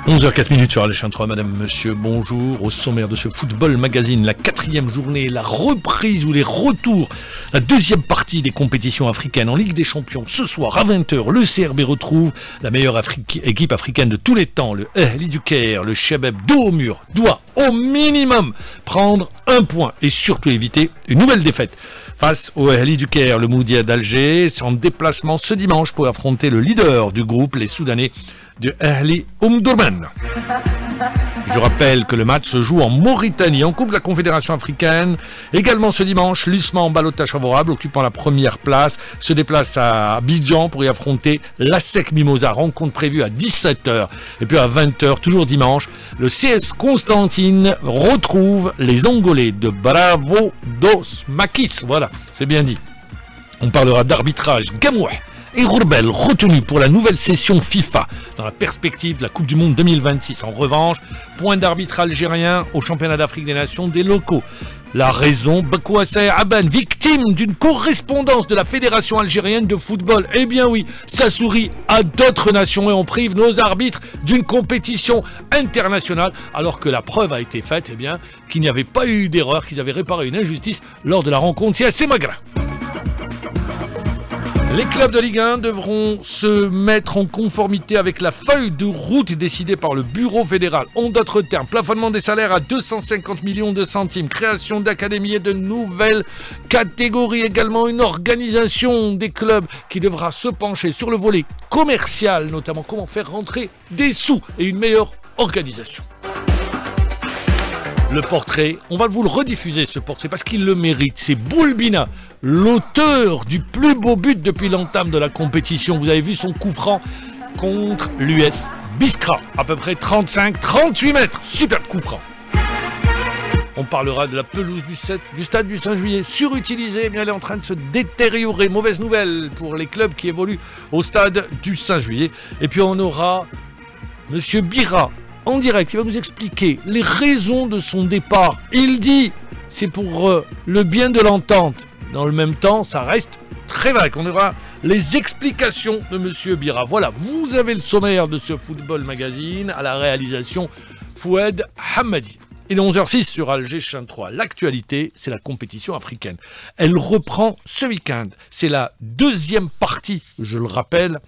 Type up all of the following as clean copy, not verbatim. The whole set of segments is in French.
11h04 sur Al Chain 3, madame, monsieur, bonjour. Au sommaire de ce Football Magazine, la 4e journée, la reprise ou les retours, la deuxième partie des compétitions africaines en Ligue des Champions. Ce soir à 20h, le CRB retrouve la meilleure équipe africaine de tous les temps, le Ahli du Caire. Le Shabab dos au mur doit au minimum prendre un point et surtout éviter une nouvelle défaite. Face au Ahli du Caire, le Moudia d'Alger, c'est en déplacement ce dimanche pour affronter le leader du groupe, les Soudanais de Ahli Omdurman. Je rappelle que le match se joue en Mauritanie, en Coupe de la Confédération africaine. Également ce dimanche, l'USMA en ballottage favorable, occupant la première place, se déplace à Abidjan pour y affronter l'ASEC Mimosa. Rencontre prévue à 17h. Et puis à 20h, toujours dimanche, le CS Constantine retrouve les Angolais de Bravo dos Maquis. Voilà, c'est bien dit. On parlera d'arbitrage Gamouh et Rourbel retenus pour la nouvelle session FIFA dans la perspective de la Coupe du Monde 2026. En revanche, point d'arbitre algérien au championnat d'Afrique des Nations des locaux. La raison, Bakouassé Aban, victime d'une correspondance de la Fédération algérienne de football. Eh bien oui, ça sourit à d'autres nations et on prive nos arbitres d'une compétition internationale, alors que la preuve a été faite, eh bien, qu'il n'y avait pas eu d'erreur, qu'ils avaient réparé une injustice lors de la rencontre CSC Magra. Les clubs de Ligue 1 devront se mettre en conformité avec la feuille de route décidée par le Bureau fédéral. En d'autres termes, plafonnement des salaires à 250 millions de centimes, création d'académies et de nouvelles catégories, également une organisation des clubs qui devra se pencher sur le volet commercial, notamment comment faire rentrer des sous et une meilleure organisation. Le portrait, on va vous le rediffuser ce portrait parce qu'il le mérite. C'est Boulbina, l'auteur du plus beau but depuis l'entame de la compétition. Vous avez vu son coup franc contre l'US Biskra, à peu près 35-38 mètres. Super coup franc. On parlera de la pelouse du stade du 5 juillet, surutilisée, mais elle est en train de se détériorer. Mauvaise nouvelle pour les clubs qui évoluent au stade du 5 juillet. Et puis on aura Monsieur Bira, en direct, il va nous expliquer les raisons de son départ. Il dit, c'est pour le bien de l'entente. Dans le même temps, ça reste très vague. On aura les explications de Monsieur Bira. Voilà, vous avez le sommaire de ce Football Magazine à la réalisation Fouad Hamadi. Il est 11h06 sur Al Chain 3. L'actualité, c'est la compétition africaine. Elle reprend ce week-end. C'est la deuxième partie, je le rappelle,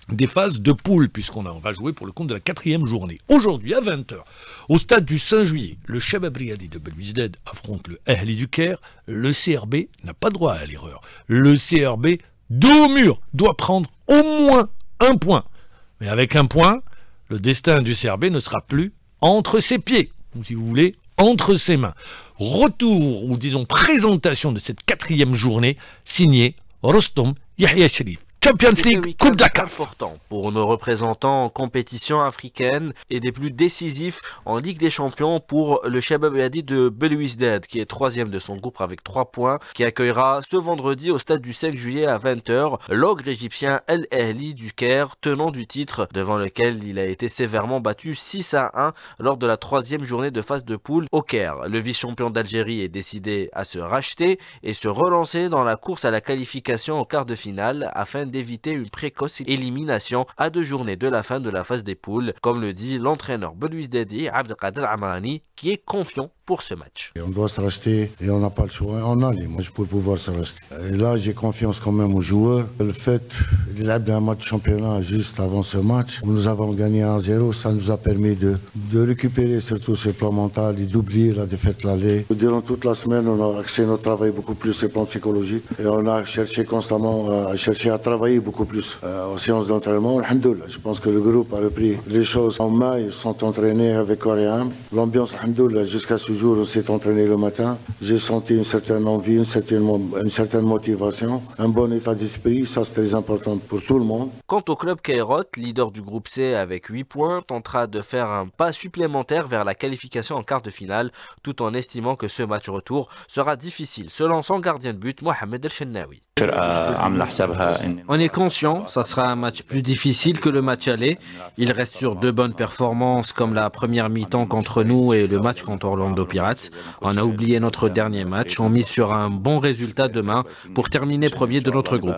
des phases de poule, puisqu'on va jouer pour le compte de la 4e journée. Aujourd'hui, à 20h, au stade du 5 juillet, le Shabab Riadi de Belouizdad affronte le Ahli du Caire. Le CRB n'a pas droit à l'erreur. Le CRB, dos au mur, doit prendre au moins un point. Mais avec un point, le destin du CRB ne sera plus entre ses pieds, ou si vous voulez, entre ses mains. Retour, ou disons présentation de cette 4e journée, signée Rostom Yahya Sherif. Champions League, Coupe de la CAF. Important pour nos représentants en compétition africaine et des plus décisifs en Ligue des Champions pour le Shabab Riadi de Belouizdad, qui est 3e de son groupe avec 3 points, qui accueillera ce vendredi au stade du 5 juillet à 20h l'ogre égyptien El Ahli du Caire, tenant du titre, devant lequel il a été sévèrement battu 6-1 lors de la 3e journée de phase de poule au Caire. Le vice-champion d'Algérie est décidé à se racheter et se relancer dans la course à la qualification au quart de finale afin d'éviter une précoce élimination à 2 journées de la fin de la phase des poules, comme le dit l'entraîneur belouizdadi Abdelkader Amrani, qui est confiant pour ce match. On doit se racheter et on n'a pas le choix. On a les matchs pour pouvoir se racheter. Et là, j'ai confiance quand même aux joueurs. Le fait qu'il a un match championnat juste avant ce match, nous avons gagné 1-0, ça nous a permis de récupérer surtout ce plan mental et d'oublier la défaite l'aller. Durant toute la semaine, on a axé notre travail beaucoup plus sur le plan psychologique et on a cherché constamment à travailler beaucoup plus aux séances d'entraînement. Alhamdoulilah, je pense que le groupe a repris les choses en main, ils sont entraînés avec Coréen. L'ambiance, alhamdoulilah, jusqu'à ce jour, on s'est entraîné le matin. J'ai senti une certaine envie, une certaine motivation, un bon état d'esprit. Ça, c'est très important pour tout le monde. Quant au club Cairot, leader du groupe C avec 8 points, tentera de faire un pas supplémentaire vers la qualification en quart de finale, tout en estimant que ce match retour sera difficile, selon son gardien de but, Mohamed El Chennaoui. On est conscient, ça sera un match plus difficile que le match aller. Il reste sur deux bonnes performances comme la première mi-temps contre nous et le match contre Orlando Pirates. On a oublié notre dernier match, on mise sur un bon résultat demain pour terminer premier de notre groupe.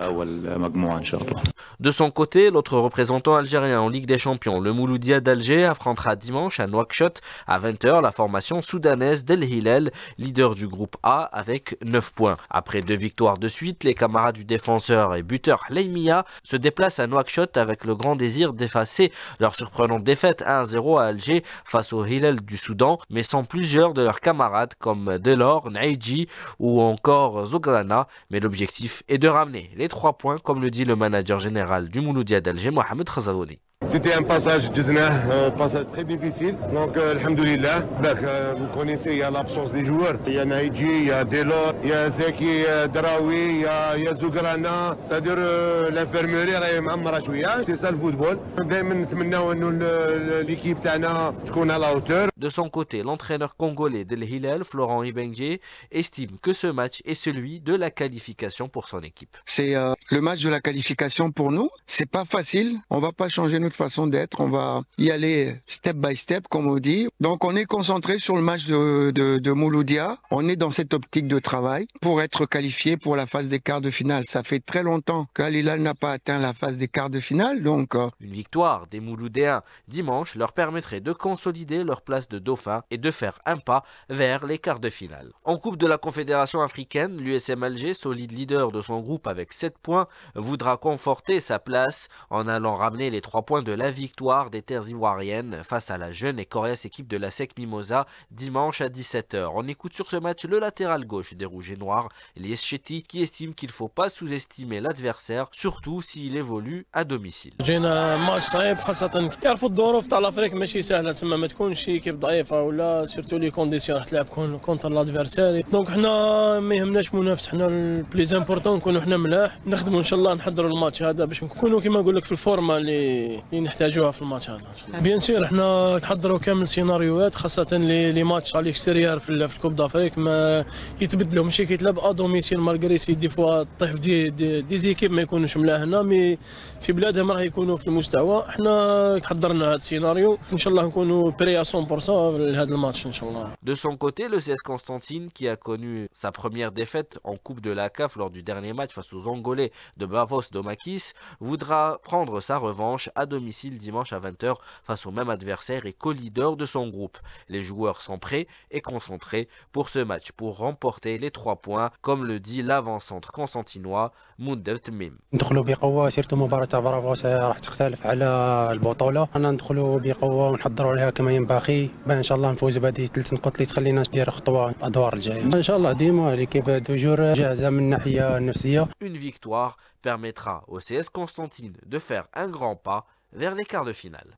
De son côté, l'autre représentant algérien en Ligue des Champions, le Mouloudia d'Alger, affrontera dimanche à Nouakchott à 20h la formation soudanaise d'El Hilal, leader du groupe A avec 9 points. Après 2 victoires de suite, les camarades du défenseur et buteur Leymia se déplacent à Nouakchott avec le grand désir d'effacer leur surprenante défaite 1-0 à Alger face au Hilal du Soudan, mais sans plusieurs de leurs camarades comme Delors, Naïdji ou encore Zograna. Mais l'objectif est de ramener les 3 points, comme le dit le manager général du Mouloudia d'Alger, Mohamed Khazaouni. C'était un passage passage très difficile. Donc, alhamdoulilah, vous connaissez, il y a l'absence des joueurs. Il y a Naïdji, il y a Delors, il y a Zeki Draoui, il y a Zougrana. C'est-à-dire l'infirmerie, c'est ça le football. L'équipe تكون à la hauteur. De son côté, l'entraîneur congolais d'El Hilal, Florent Ibenge, estime que ce match est celui de la qualification pour son équipe. C'est le match de la qualification pour nous. C'est pas facile. On va pas changer notre façon d'être. On va y aller step by step, comme on dit. Donc, on est concentré sur le match de Mouloudia. On est dans cette optique de travail pour être qualifié pour la phase des quarts de finale. Ça fait très longtemps qu'Al Hilal n'a pas atteint la phase des quarts de finale. Donc, une victoire des Mouloudéens dimanche leur permettrait de consolider leur place de dauphin et de faire un pas vers les quarts de finale. En Coupe de la Confédération africaine, l'USM Alger, solide leader de son groupe avec 7 points, voudra conforter sa place en allant ramener les 3 points de la victoire des terres ivoiriennes face à la jeune et coriace équipe de la SEC Mimosa dimanche à 17h. On écoute sur ce match le latéral gauche des Rouges et Noirs, Elias Chetty, qui estime qu'il ne faut pas sous-estimer l'adversaire, surtout s'il évolue à domicile. جينا ماتش صعيب خاصة يعرفوا الظروف تاع الافريق ماشي سهلة تما ما تكونش كيب ضعيفة ولا سيرتو لي كونديسيون راح تلعب كونتر لادفيرسير دونك حنا ما يهمناش منافس حنا البليز امبورطون نكونوا حنا ملاح نخدموا ان شاء الله نحضروا الماتش هذا باش نكونوا كيما نقول لك في الفورمه اللي نحتاجوها في الماتش هذا بيان سور حنا نحضروا كامل سيناريوهات خاصة لي ماتش على الاكستيريور في الكوب دافريك ما يتبدلوا ماشي كيتلعب ا دوميسيل مالغري سي دي فوا طيح دي زيكيب ما يكونوش ملاح هنا مي في بلادهم راح يكونوا في المستوى. حنا حضرنا هذا السيناريو ان شاء الله نكونوا بري 100% لهذا الماتش ان شاء الله. De son côté, le CS Constantine, qui a connu sa première défaite en Coupe de la CAF lors du dernier match face aux Angolais de Bavos Domakis, voudra prendre sa revanche à domicile dimanche à 20h face au même adversaire et co-leader de son groupe. Les joueurs sont prêts et concentrés pour ce match pour remporter les 3 points, comme le dit l'avant-centre constantinois Mounder Tmim. ندخلوا بقوه سيرتو مباراه تاع برافوس راح تختلف على البطوله انا ندخلوا بقوه ونحضروا عليها كما ينبغي ان شاء الله نفوز بهذه 3 نقاط اللي تخلينا ندير خطوه الادوار الجايه ان شاء الله ديما ليكيب توجور جاهزه من الناحيه النفسيه. Une victoire permettra au CS Constantine de faire un grand pas vers les quarts de finale.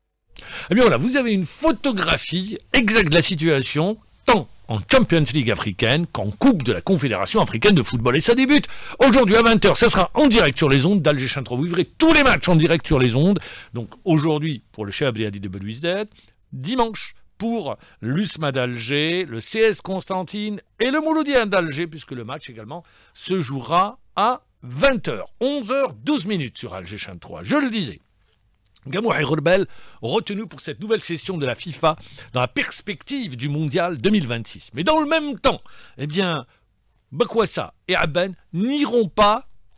Eh bien voilà, vous avez une photographie exacte de la situation, tant en Champions League africaine qu'en Coupe de la Confédération africaine de football. Et ça débute aujourd'hui à 20h. Ça sera en direct sur les ondes d'Alger Chantro. Vous verrez tous les matchs en direct sur les ondes. Donc aujourd'hui pour le Cheikh Abdelhadi de Belouizdad, dimanche pour l'USMA d'Alger, le CS Constantine et le Mouloudien d'Alger, puisque le match également se jouera à 20h, 11h12 sur Alger Chantro. Je le disais. Gamou Rourbel retenu pour cette nouvelle session de la FIFA dans la perspective du Mondial 2026. Mais dans le même temps, eh bien, Bakwassa et Aben n'iront pas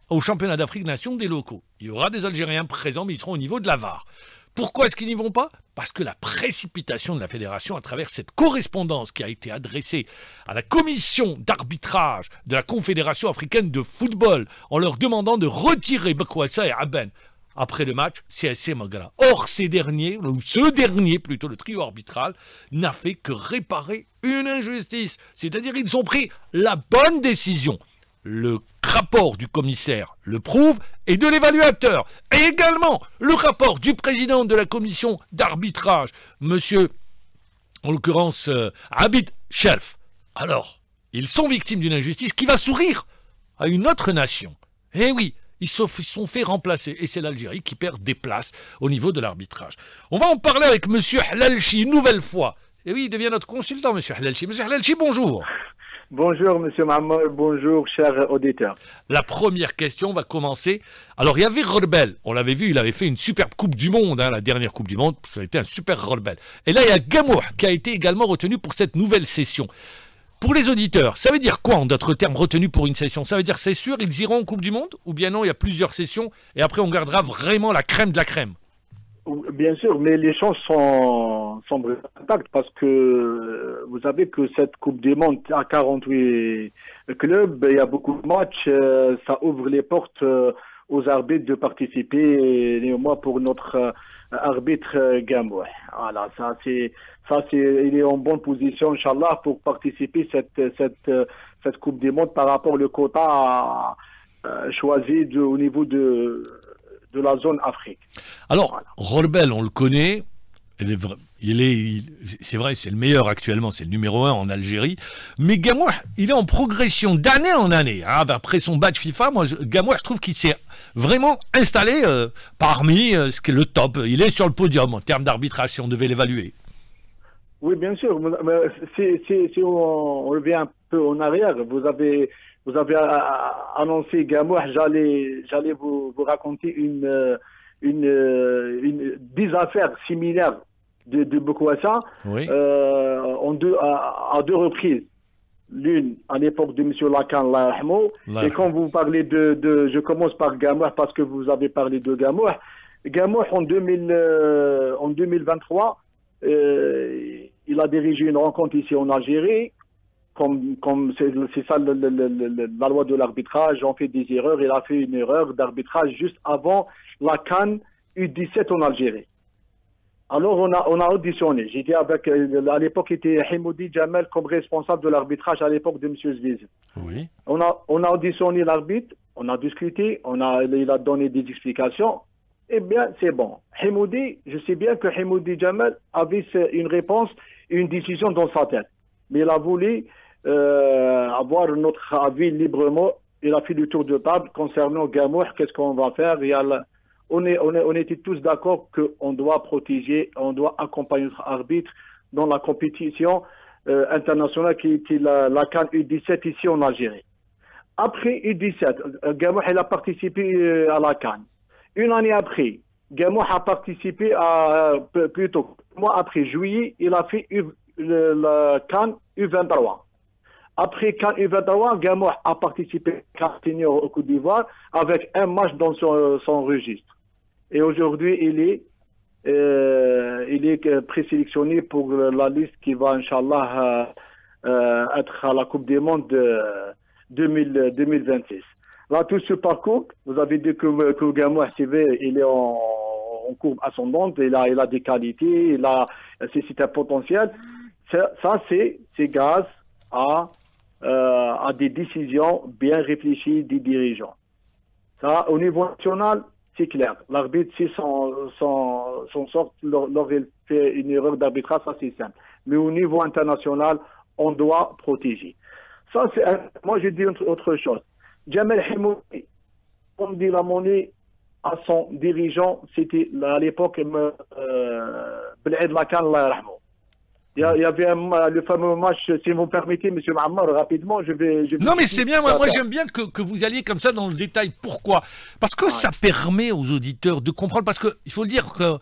au championnat d'Afrique Nation des locaux. Il y aura des Algériens présents, mais ils seront au niveau de la VAR. Pourquoi est-ce qu'ils n'y vont pas? Parce que la précipitation de la fédération à travers cette correspondance qui a été adressée à la commission d'arbitrage de la Confédération africaine de football en leur demandant de retirer Bakwassa et Aben après le match, CSC Magala. Or, ce dernier, plutôt le trio arbitral, n'a fait que réparer une injustice. C'est-à-dire qu'ils ont pris la bonne décision. Le rapport du commissaire le prouve et de l'évaluateur. Et également, le rapport du président de la commission d'arbitrage, monsieur, en l'occurrence, Abid Shelf. Alors, ils sont victimes d'une injustice qui va sourire à une autre nation. Eh oui, ils se sont fait remplacer et c'est l'Algérie qui perd des places au niveau de l'arbitrage. On va en parler avec M. Hlalchi une nouvelle fois. Et oui, il devient notre consultant, M. Hlalchi. M. Hlalchi, bonjour. Bonjour, monsieur Mohamed. Bonjour, chers auditeurs. La première question va commencer. Alors, il y avait Rorbel. On l'avait vu, il avait fait une superbe Coupe du Monde, hein, la dernière Coupe du Monde. Ça a été un super Rorbel. Et là, il y a Gamouh qui a été également retenu pour cette nouvelle session. Pour les auditeurs, ça veut dire quoi en d'autres termes retenu pour une session? Ça veut dire c'est sûr, ils iront en Coupe du Monde? Ou bien non, il y a plusieurs sessions et après on gardera vraiment la crème de la crème? Bien sûr, mais les chances sont intactes parce que vous savez que cette Coupe du Monde à 48 clubs, il y a beaucoup de matchs, ça ouvre les portes aux arbitres de participer, néanmoins pour notre arbitre Gamouh. Voilà, il est en bonne position, Inch'Allah, pour participer cette Coupe du Monde par rapport au quota choisi au niveau de la zone Afrique. Alors, voilà. Rorbel, on le connaît, c'est vrai, c'est le meilleur actuellement, c'est le numéro 1 en Algérie, mais Gamouh, il est en progression d'année en année. Hein, après son badge FIFA, Gamouh, je trouve qu'il s'est vraiment installé parmi ce qui est le top. Il est sur le podium en termes d'arbitrage, si on devait l'évaluer. Oui, bien sûr. Si on revient un peu en arrière, vous avez annoncé Gamouh, j'allais vous raconter des affaires similaires de Bokouassa, oui. à deux reprises. L'une à l'époque de M. Lakan, et quand vous parlez je commence par Gamouh parce que vous avez parlé de Gamouh. Gamouh en 2023, il a dirigé une rencontre ici en Algérie. Comme c'est ça la loi de l'arbitrage, on fait des erreurs. Il a fait une erreur d'arbitrage juste avant la CAN U17 en Algérie. Alors on a auditionné. J'étais avec, à l'époque, était Himoudi Jamel comme responsable de l'arbitrage à l'époque de M. Zviz. Oui. On a auditionné l'arbitre, on a discuté, il a donné des explications. Eh bien, c'est bon. Himoudi, je sais bien que Himoudi Jamel avait une réponse, une décision dans sa tête. Mais il a voulu avoir notre avis librement. Il a fait le tour de table concernant Gamouh, qu'est-ce qu'on va faire. On était tous d'accord qu'on doit protéger, on doit accompagner notre arbitre dans la compétition internationale qui est la CAN U17 ici en Algérie. Après U17, Gamouh il a participé à la CAN. Une année après, Gamouh a participé plutôt, un mois après, juillet, il a fait la CAN U23. Après CAN U23, Gamouh a participé à senior au Côte d'Ivoire avec un match dans son registre. Et aujourd'hui, il est présélectionné pour la liste qui va, Inch'Allah, être à la Coupe du Monde 2026. Là, tout ce parcours, vous avez dit que Gamouh CV, il est en courbe ascendante, il a des qualités, c'est un potentiel. Ça c'est grâce à des décisions bien réfléchies des dirigeants. Ça, au niveau national, c'est clair. L'arbitre, si son sort, lorsqu'il fait une erreur d'arbitrage, ça c'est simple. Mais au niveau international, on doit protéger. Ça, moi je dis autre chose. Jamel Himoudi, on dit la monnaie à son dirigeant, c'était à l'époque Bel'ed Lakan, Allah yarhamou. Il y avait le fameux match, si vous me permettez, M. Mohamed, rapidement, je vais non, mais c'est bien, moi j'aime bien que vous alliez comme ça dans le détail. Pourquoi? Parce que ça permet aux auditeurs de comprendre, parce qu'il faut le dire que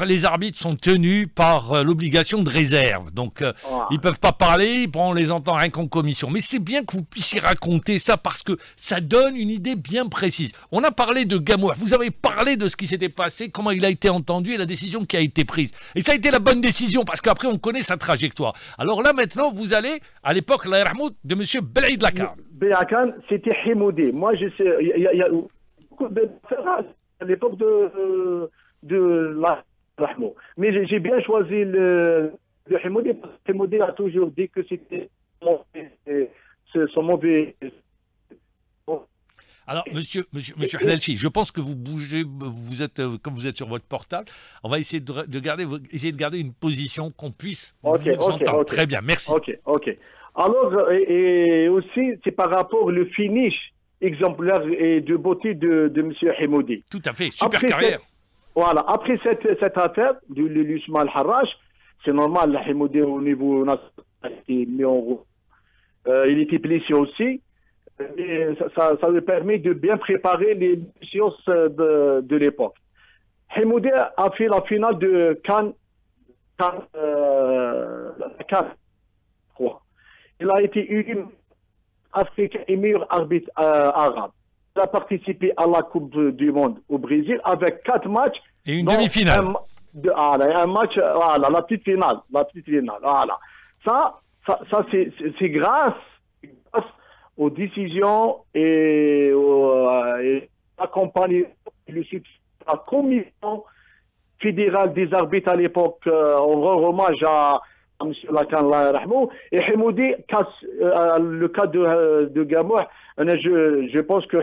les arbitres sont tenus par l'obligation de réserve. Donc, ils ne peuvent pas parler, on les entend rien qu'en commission. Mais c'est bien que vous puissiez raconter ça, parce que ça donne une idée bien précise. On a parlé de Gamouh, vous avez parlé de ce qui s'était passé, comment il a été entendu et la décision qui a été prise. Et ça a été la bonne décision, parce qu'après on connaît sa trajectoire. Alors là, maintenant, vous allez à l'époque, la Rahmoud, de M. Bel'ed Lakan. Lakan, c'était Himoudi. Moi, je sais, il y a beaucoup de différences à l'époque de la Rahmoud. Mais j'ai bien choisi le Himoudi, parce que Himoudi a toujours dit que c'était son mauvais. Alors, monsieur Halalchi, je pense que vous bougez, comme vous êtes sur votre portable, on va essayer de garder une position qu'on puisse vous entendre. Très bien, merci. Ok. Alors, et aussi, c'est par rapport au finish exemplaire et de beauté de M. Himoudi. Tout à fait, super carrière. Voilà, après cette affaire de l'Usman Harrach, c'est normal, Himoudi au niveau national est mis en route. Il était blessé aussi. Et ça lui permet de bien préparer les séances de l'époque. Hemoudi a fait la finale de Cannes 3. Il a été élu africain et meilleur arbitre arabe. Il a participé à la Coupe du Monde au Brésil avec 4 matchs. Et une demi-finale. Un match, voilà, la petite finale. Voilà. Ça c'est grâce aux décisions et accompagner la commission fédérale des arbitres à l'époque. On rend hommage à M. Lakan Rahmou. Et Hemoudi, le cas de Gamouh, je pense que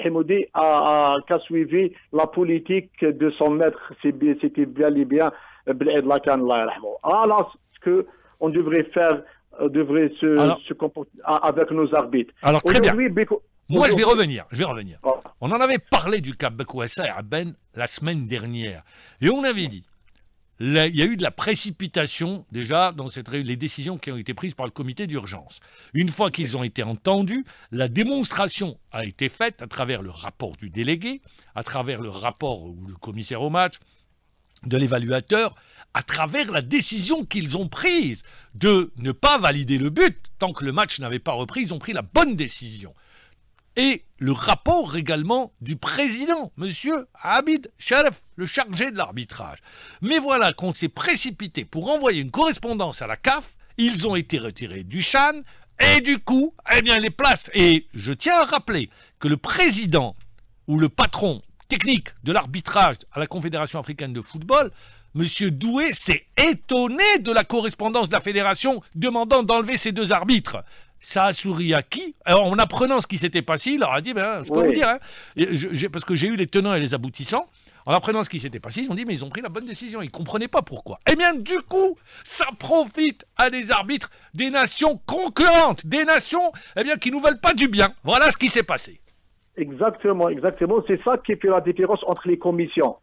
Hemoudi a suivi la politique de son maître. C'était bien et bien Bled Lakan Rahmou. Alors, ce qu'on devrait faire, se comporter avec nos arbitres. Alors, très bien. Moi, je vais revenir. On en avait parlé du cas Bekwassa et Aben la semaine dernière. Et on avait dit, il y a eu de la précipitation déjà dans les décisions qui ont été prises par le comité d'urgence. Une fois qu'ils ont été entendus, la démonstration a été faite à travers le rapport du délégué, à travers le rapport ou le commissaire au match, de l'évaluateur, à travers la décision qu'ils ont prise de ne pas valider le but. Tant que le match n'avait pas repris, ils ont pris la bonne décision. Et le rapport également du président, monsieur Abid Sharaf, le chargé de l'arbitrage. Mais voilà qu'on s'est précipité pour envoyer une correspondance à la CAF, ils ont été retirés du CHAN, et du coup, eh bien les places. Et je tiens à rappeler que le président ou le patron technique de l'arbitrage à la Confédération africaine de football, monsieur Doué, s'est étonné de la correspondance de la fédération demandant d'enlever ces 2 arbitres. Ça a souri à qui? Alors, en apprenant ce qui s'était passé, il leur a dit, je peux vous dire, hein, parce que j'ai eu les tenants et les aboutissants, en apprenant ce qui s'était passé, ils ont dit, mais ils ont pris la bonne décision, ils ne comprenaient pas pourquoi. Eh bien, du coup, ça profite à des arbitres des nations concurrentes, des nations qui ne nous veulent pas du bien. Voilà ce qui s'est passé. Exactement. C'est ça qui fait la différence entre les commissions.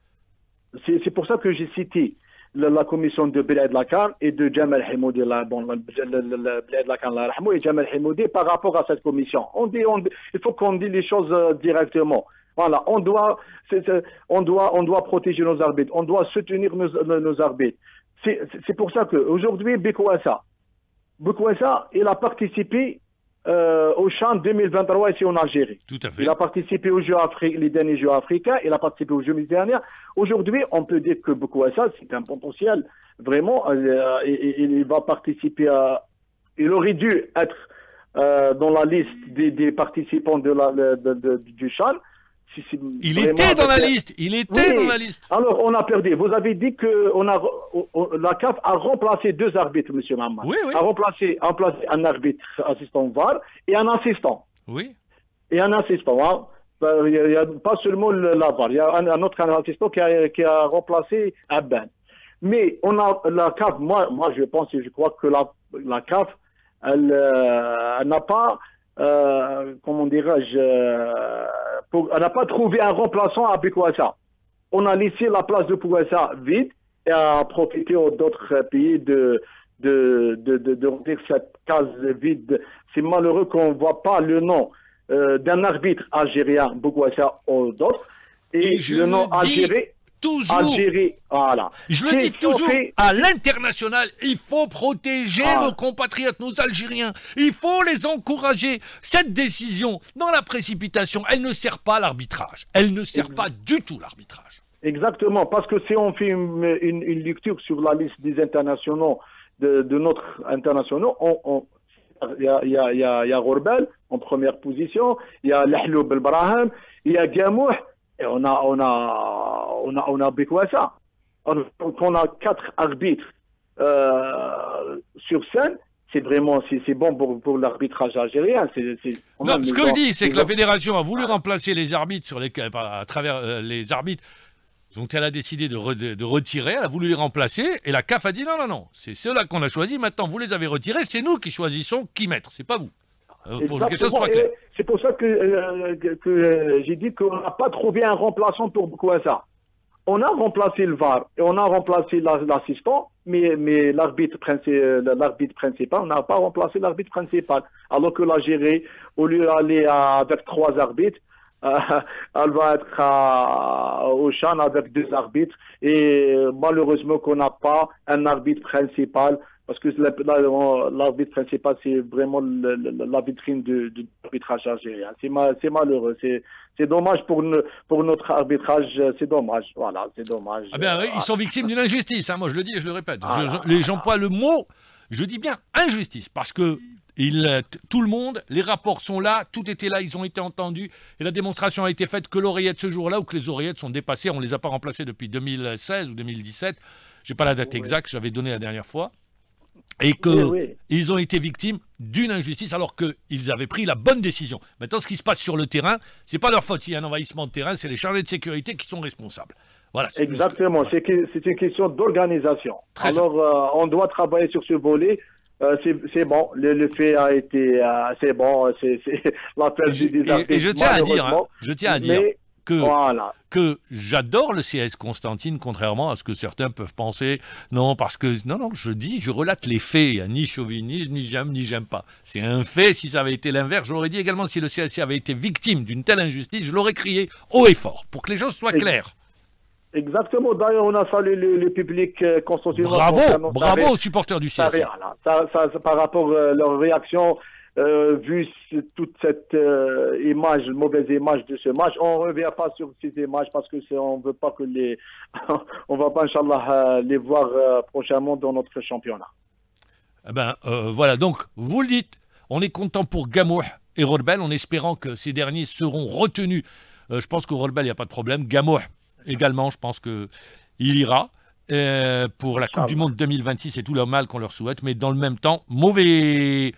C'est pour ça que j'ai cité la commission de Bled Lakan et de Jamal Hemoudi, Bled Lakan et Jamal Hemoudi par rapport à cette commission. Il faut qu'on dise les choses directement. Voilà, on doit protéger nos arbitres, on doit soutenir nos arbitres. C'est pour ça qu'aujourd'hui, Bekwassa, il a participé au CHAN 2023 ici en Algérie. Tout à fait. Il a participé aux les derniers Jeux africains, il a participé aux Jeux méditerranéens. Aujourd'hui, on peut dire que Bekwassa, c'est un potentiel. Vraiment, il va participer il aurait dû être dans la liste des participants du CHAN. Il était dans la liste. Dans la liste. Alors, on a perdu. Vous avez dit que la CAF a remplacé 2 arbitres, M. Mamman. Oui. A remplacé un arbitre assistant VAR et un assistant. Oui. Et un assistant. Hein. Il n'y a pas seulement la VAR. Il y a un autre assistant qui a remplacé Aben. Mais la CAF, moi je pense et je crois que la CAF, elle n'a pas... comment dirais-je, elle n'a pas trouvé un remplaçant à Bekwassa. On a laissé la place de Bekwassa vide et a profité d'autres pays de remplir cette case vide. C'est malheureux qu'on ne voit pas le nom d'un arbitre algérien, Bekwassa ou d'autres, et le nom algérien. Algérie, voilà. Je le dis toujours, à l'international, il faut protéger nos compatriotes, nos Algériens. Il faut les encourager. Cette décision, dans la précipitation, elle ne sert pas à l'arbitrage. Elle ne sert pas du tout l'arbitrage. Exactement, parce que si on fait une lecture sur la liste des internationaux, de notre internationaux, il y a Rourbel en première position, il y a Lahloub Belbrahim, il y a Gamouh, et on a Bekwassa. Donc on a 4 arbitres sur scène. C'est bon pour l'arbitrage algérien. Non, ce que je dis, c'est que la fédération a voulu remplacer les arbitres à travers les arbitres dont elle a décidé de retirer. Elle a voulu les remplacer et la CAF a dit non. C'est ceux-là qu'on a choisis. Maintenant, vous les avez retirés. C'est nous qui choisissons qui mettre. C'est pas vous. Pour que les choses soient claires. C'est pour ça que j'ai dit qu'on n'a pas trouvé un remplaçant pour Bekwassa. On a remplacé le VAR et on a remplacé l'assistant, mais l'arbitre principal, on n'a pas remplacé l'arbitre principal. Alors que l'Algérie, au lieu d'aller avec 3 arbitres, elle va être au Chan avec 2 arbitres. Et malheureusement qu'on n'a pas un arbitre principal, parce que l'arbitre principal, c'est vraiment la vitrine de l'arbitrage algérien. C'est malheureux. C'est dommage pour notre arbitrage. C'est dommage. Voilà, c'est dommage. Ah ben, ils sont victimes d'une injustice. Hein, moi, je le dis et je le répète. J'emploie le mot, je dis bien injustice, parce que tout le monde, les rapports sont là, tout était là, ils ont été entendus, et la démonstration a été faite que l'oreillette ce jour-là, ou que les oreillettes sont dépassées, on ne les a pas remplacées depuis 2016 ou 2017, je n'ai pas la date exacte, j'avais donné la dernière fois, et qu'ils ont été victimes d'une injustice alors qu'ils avaient pris la bonne décision. Maintenant, ce qui se passe sur le terrain, ce n'est pas leur faute. S'il y a un envahissement de terrain, c'est les chargés de sécurité qui sont responsables. Voilà, exactement, c'est une question d'organisation. Alors, on doit travailler sur ce volet. C'est bon, le fait a été... c'est bon, c'est l'appel des arbitres. Et je tiens à dire, que j'adore le CS Constantine, contrairement à ce que certains peuvent penser. Non, parce que... Non, je relate les faits. Il n'y a ni chauvinisme, ni j'aime pas. C'est un fait. Si ça avait été l'inverse, je l'aurais dit également, si le CSC avait été victime d'une telle injustice, je l'aurais crié haut et fort, pour que les choses soient claires. Exactement. D'ailleurs, on a salué le public Constantine. Bravo aux supporters du CSC. Par rapport à leur réaction, vu toute cette mauvaise image de ce match, on ne revient pas sur ces images parce que on veut pas que on va pas, Inch'Allah, les voir prochainement dans notre championnat. Voilà, donc, vous le dites, on est content pour Gamouh et Rorbel, en espérant que ces derniers seront retenus. Je pense qu'au Rorbel, il n'y a pas de problème. Gamouh également, je pense qu'il ira pour la Coupe du Monde 2026 et tout le mal qu'on leur souhaite. Mais dans le même temps, mauvaise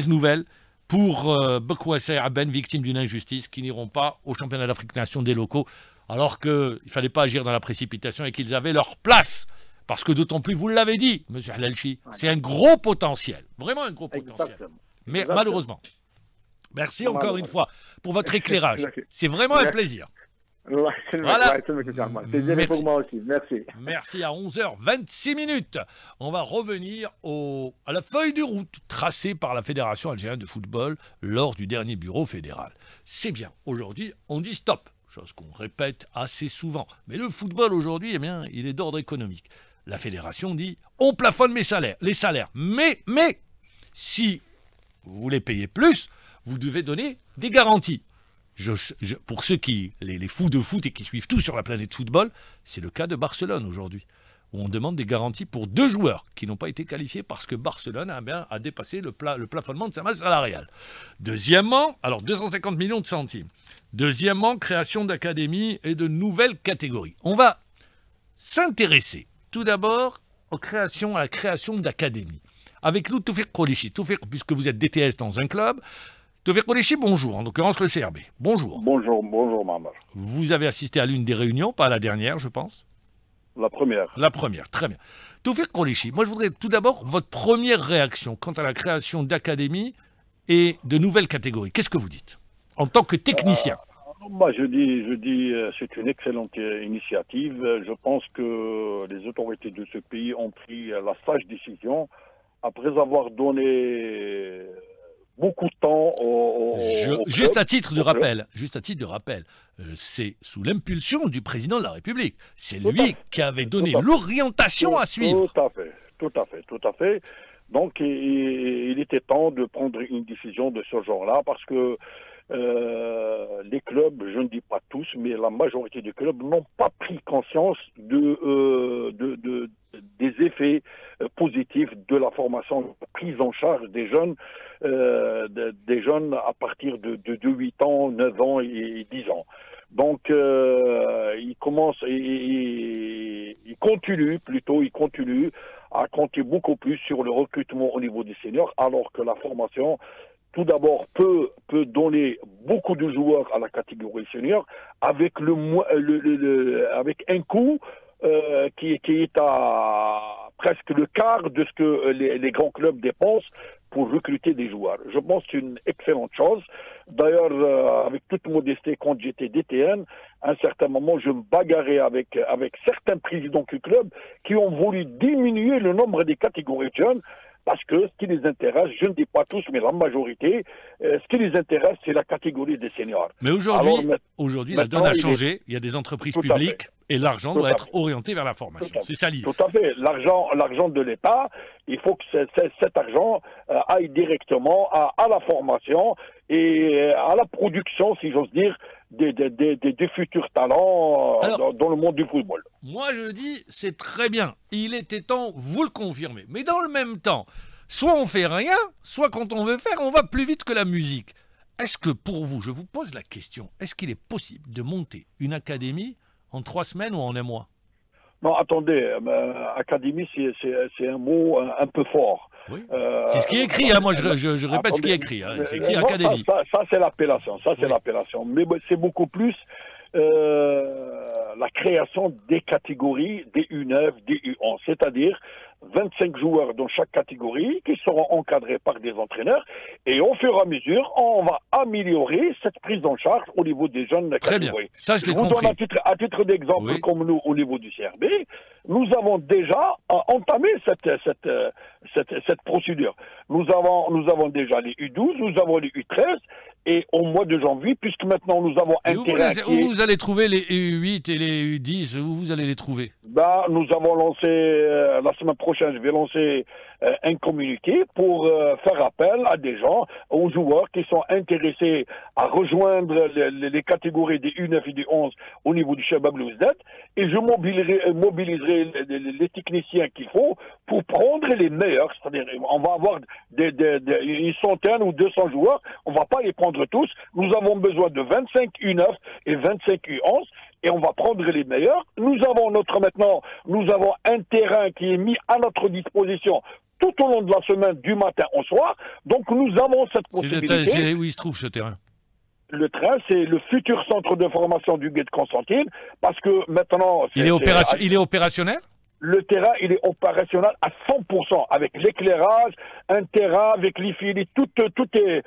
nouvelle pour Bekwassa et Aben, victimes d'une injustice, qui n'iront pas au championnat d'Afrique des Nations des locaux, alors qu'il ne fallait pas agir dans la précipitation et qu'ils avaient leur place. Parce que d'autant plus, vous l'avez dit, M. Halalchi, c'est un gros potentiel, vraiment un gros potentiel. Mais malheureusement. Merci encore une fois pour votre éclairage. C'est vraiment un plaisir. Voilà. C'est bien pour moi aussi. Merci. Merci. À 11h26. On va revenir à la feuille de route tracée par la Fédération algérienne de football lors du dernier bureau fédéral. C'est bien. Aujourd'hui, on dit stop, chose qu'on répète assez souvent. Mais le football aujourd'hui, eh bien, il est d'ordre économique. La Fédération dit on plafonne les salaires. Mais si vous voulez payer plus, vous devez donner des garanties. Pour ceux les fous de foot et qui suivent tout sur la planète football, c'est le cas de Barcelone aujourd'hui, où on demande des garanties pour 2 joueurs qui n'ont pas été qualifiés parce que Barcelone a dépassé le plafonnement de sa masse salariale. Deuxièmement, alors 250 millions de centimes. Deuxièmement, création d'académies et de nouvelles catégories. On va s'intéresser tout d'abord à la création d'académies. Avec nous, Toufiq Kolichi. Toufiq, puisque vous êtes DTS dans un club, Toufiq Kolichi, bonjour, en l'occurrence le CRB. Bonjour. Bonjour, Mamar. Vous avez assisté à l'une des réunions, pas à la dernière, je pense. La première. La première, très bien. Toufiq Kolichi, moi je voudrais tout d'abord votre première réaction quant à la création d'académies et de nouvelles catégories. Qu'est-ce que vous dites en tant que technicien? Moi, je dis, c'est une excellente initiative. Je pense que les autorités de ce pays ont pris la sage décision après avoir donné beaucoup de temps Juste à titre de rappel, c'est sous l'impulsion du président de la République. C'est lui qui avait donné l'orientation à suivre. Tout à fait. Donc, il était temps de prendre une décision de ce genre-là parce que les clubs, je ne dis pas tous, mais la majorité des clubs n'ont pas pris conscience des effets positifs de la formation, prise en charge des jeunes à partir de 8 ans, 9 ans et 10 ans. Donc, il continue à compter beaucoup plus sur le recrutement au niveau des seniors, alors que la formation, tout d'abord, peut donner beaucoup de joueurs à la catégorie senior avec avec un coût qui est à presque le quart de ce que les grands clubs dépensent pour recruter des joueurs. Je pense que c'est une excellente chose. D'ailleurs, avec toute modestie, quand j'étais DTN, à un certain moment, je me bagarrais avec certains présidents du club qui ont voulu diminuer le nombre des catégories de jeunes parce que ce qui les intéresse, je ne dis pas tous, mais la majorité, ce qui les intéresse, c'est la catégorie des seniors. Mais aujourd'hui, la donne a changé. Il y a des entreprises publiques et l'argent doit être orienté vers la formation. C'est ça l'idée. Tout à fait. L'argent de l'État, il faut que cet argent aille directement à la formation et à la production, si j'ose dire, des futurs talents dans le monde du football. Moi, je dis, c'est très bien. Il était temps, vous le confirmez. Mais dans le même temps, soit on fait rien, soit quand on veut faire, on va plus vite que la musique. Est-ce que pour vous, je vous pose la question, est-ce qu'il est possible de monter une académie en 3 semaines ou en un mois? Non, attendez, académie, c'est un mot un peu fort. Oui. C'est ce qui est écrit, hein. Moi je répète ce qui est écrit. Hein. C'est écrit académie. Ça c'est l'appellation, l'appellation. Mais c'est beaucoup plus la création des catégories, des U9, des U11, c'est-à-dire 25 joueurs dans chaque catégorie qui seront encadrés par des entraîneurs et au fur et à mesure, on va améliorer cette prise en charge au niveau des jeunes Très catégories. Bien. Ça, je l'ai compris. Donne à titre d'exemple, comme nous au niveau du CRB, nous avons déjà entamé cette procédure. Nous avons déjà les U12, nous avons les U13 et au mois de janvier, puisque maintenant nous avons un terrain où vous allez trouver les U8 et les U10, où vous allez les trouver? Nous avons lancé, la semaine prochaine, je vais lancer un communiqué pour faire appel à des gens, aux joueurs qui sont intéressés à rejoindre les catégories des U9 et des U11 au niveau du Shabab Belouizdad, et je mobiliserai les techniciens qu'il faut pour prendre les meilleurs, c'est-à-dire on va avoir une centaine ou 200 joueurs, on ne va pas les prendre tous, nous avons besoin de 25 U9 et 25 U11, et on va prendre les meilleurs. Nous avons un terrain qui est mis à notre disposition tout au long de la semaine, du matin au soir. Donc nous avons cette possibilité. C'est où il se trouve ce terrain? Le terrain, c'est le futur centre de formation du Guet de Constantine, parce que maintenant... Il est opérationnel? Le terrain, il est opérationnel à 100%, avec l'éclairage, un terrain avec les filets, tout est